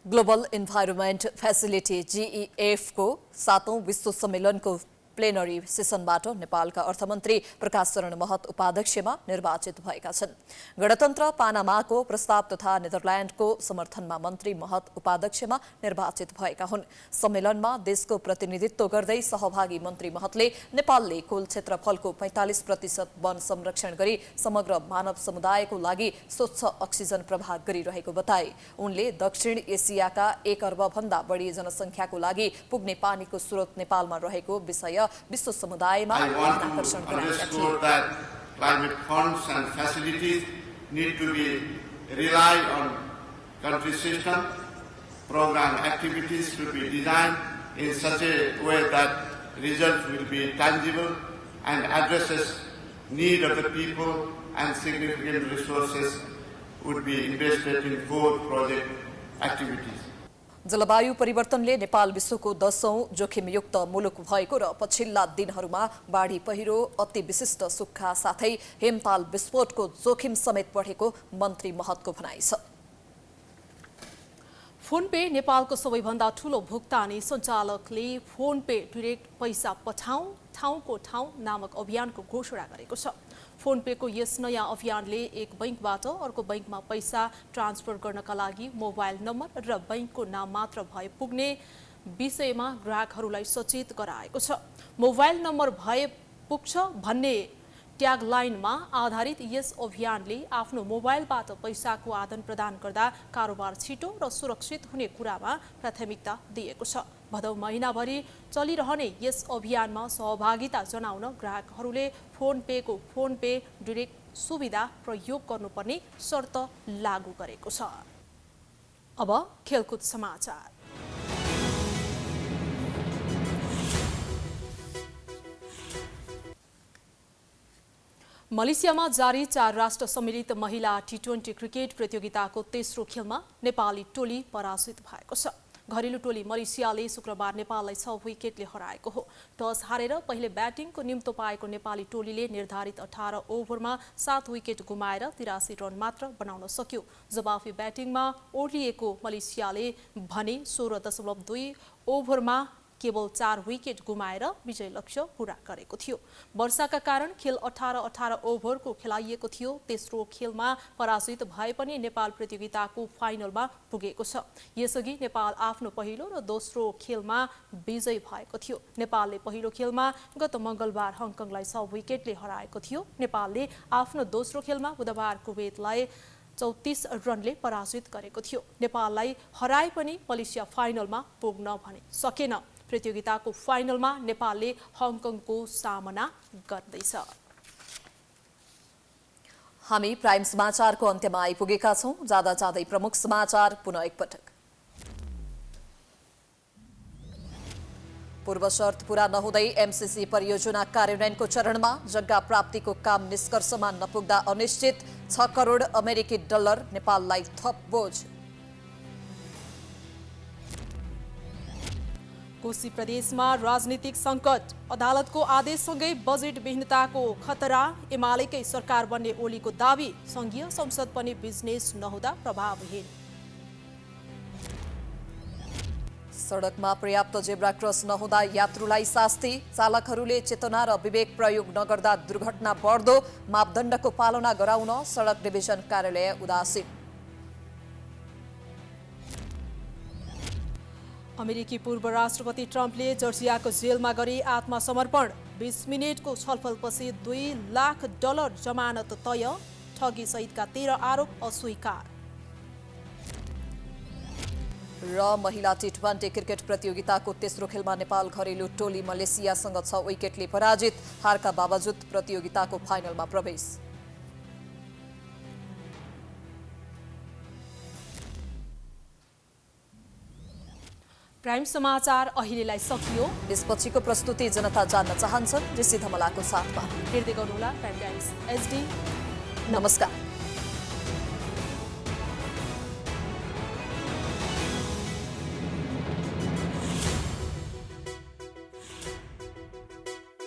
ग्लोबल इन्भाइरोमेन्ट फेसिलिटी GEF को 7औं विश्व सम्मेलनको प्लेनरी सेसनबाट नेपालका अर्थमन्त्री प्रकाश शरण महत उपाध्यक्षमा निर्वाचित भएका छन्। गणतन्त्र पानामाको प्रस्ताव तथा नेदरल्यान्डको समर्थनमा मन्त्री महत उपाध्यक्षमा निर्वाचित भएका हुन्। सम्मेलनमा देशको प्रतिनिधित्व गर्दै सहभागी मन्त्री महतले नेपालले कुल क्षेत्रफलको 45% वन संरक्षण गरी समग्र मानव समुदायको लागि स्वच्छ अक्सिजन प्रवाह गरिरहेको बताए। उनले दक्षिण एसियाका 1 अर्ब भन्दा बढी जनसङ्ख्याको लागि पुग्ने पानीको स्रोत नेपालमा रहेको विषय विश्व समुदायमा आकर्षण गराएका थिए। Climate funds and facilities need to be relied on country system. Program activities should be designed in such a way that results will be tangible and addresses need of the people, and significant resources would be invested in core project activities. जलवायु परिवर्तनले नेपाल विश्वको 10औं जोखिमयुक्त मुलुक भएको र पछिल्ला दिनहरूमा बाढी पहिरो, अति विशिष्ट सुक्खा साथै हिमताल विस्फोटको जोखिम समेत बढेको मन्त्री महतको भनाइ छ। फोन पे नेपालको सबैभन्दा ठूलो भुक्तानी सञ्चालकले फोन पे डिरेक्ट पैसा पठाऊ ठाउँको ठाउँ नामक अभियानको घोषणा गरेको छ। फोन पे को यस नयाँ अभियानले एक बैंकबाट अर्को बैंकमा पैसा ट्रान्सफर गर्नका लागि मोबाइल नम्बर र बैंकको नाम मात्र भए पुग्ने विषयमा ग्राहकहरूलाई सचेत गराएको छ। मोबाइल नम्बर भए पुग्छ भन्ने ट्यागलाइनमा आधारित यस अभियानले आफ्नो मोबाइलबाट पैसाको आदान प्रदान गर्दा कारोबार छिटो र सुरक्षित हुने कुरामा प्राथमिकता दिएको छ। भदौ महिनाभरि चलिरहने यस अभियानमा सहभागिता जनाउन ग्राहकहरूले फोन पे डिरेक्ट सुविधा प्रयोग गर्नुपर्ने शर्त लागू गरेको छ। अब खेलकुद समाचार। मलेसियामा जारी 4 राष्ट्र सम्मिलित महिला T20 क्रिकेट प्रतियोगिताको तेस्रो खेलमा नेपाली टोली पराजित भएको छ। घरेलु टोली मलेसियाले शुक्रबार नेपाललाई 6 विकेटले हराएको हो। टस हारेर पहिले ब्याटिङको निम्तो पाएको नेपाली टोलीले निर्धारित 18 ओभरमा 7 विकेट गुमाएर 83 रन मात्र बनाउन सक्यो। जवाफी ब्याटिङमा ओर्लिएको मलेसियाले भने 16.2 ओभरमा केवल 4 विकेट गुमाएर विजय लक्ष्य पूरा गरेको थियो। वर्षाका कारण खेल 18 ओभरको खेलाइएको थियो। तेस्रो खेलमा पराजित भए पनि नेपाल प्रतियोगिताको फाइनलमा पुगेको छ। यसअघि नेपाल आफ्नो पहिलो र दोस्रो खेलमा विजयी भएको थियो। नेपालले पहिलो खेलमा गत मंगलबार हङकङलाई 6 विकेटले हराएको थियो। नेपालले आफ्नो दोस्रो खेलमा बुधबार कुवेतलाई 34 रनले पराजित गरेको थियो। नेपाललाई हराए पनि मलेसिया फाइनलमा पुग्न भने सकेन। प्रतियोगिताको फाइनलमा नेपालले हङकङको सामना गर्दैछ। हामी प्राइम समाचारको अन्त्यमा आइपुगेका छौं। जाँदा जाँदै प्रमुख समाचार पुनः एकपटक। पूर्व शर्त पूरा नहुँदै एमसीसी परियोजना कार्यान्वयनको चरणमा जग्गा प्राप्तिको काम निष्कर्षमा नपुग्दा अनिश्चित। 6 करोड अमेरिकी डलर नेपाललाई थप बोझ। कोशी प्रदेशमा राजनीतिक सङ्कट, अदालतको आदेशसँगै बजेट विहीनताको खतरा। एमालेकै सरकार बन्ने ओलीको दावी, सङ्घीय संसद पनि बिजनेस नहुँदा प्रभावहीन। सडकमा पर्याप्त जेब्रा क्रस नहुँदा यात्रुलाई शास्ति। चालकहरूले चेतना र विवेक प्रयोग नगर्दा दुर्घटना बढ्दो। मापदण्डको पालना गराउन सडक डिभिजन कार्यालय उदासीन। अमेरिकी पूर्व राष्ट्रपति ट्रम्पले जर्जियाको जेलमा गरी आत्मसमर्पण। 20 मिनेटको छलफलपछि $2 लाख जमानत तय। ठगी सहितका 13 आरोप अस्वीकार। र महिला टी20 क्रिकेट प्रतियोगिताको तेस्रो खेलमा नेपाल घरेलु टोली मलेसियासँग 6 विकेटले पराजित। हारका बावजुद प्रतियोगिताको फाइनलमा प्रवेश। प्राइम समाचार अहिलेलाई सकियो। यसपछिको प्रस्तुति जनता जान्न चाहन्छन् ऋषि धमलाको साथमा। हेर्दै गर्नुहोला प्राइम टाइम्स HD। नमस्कार।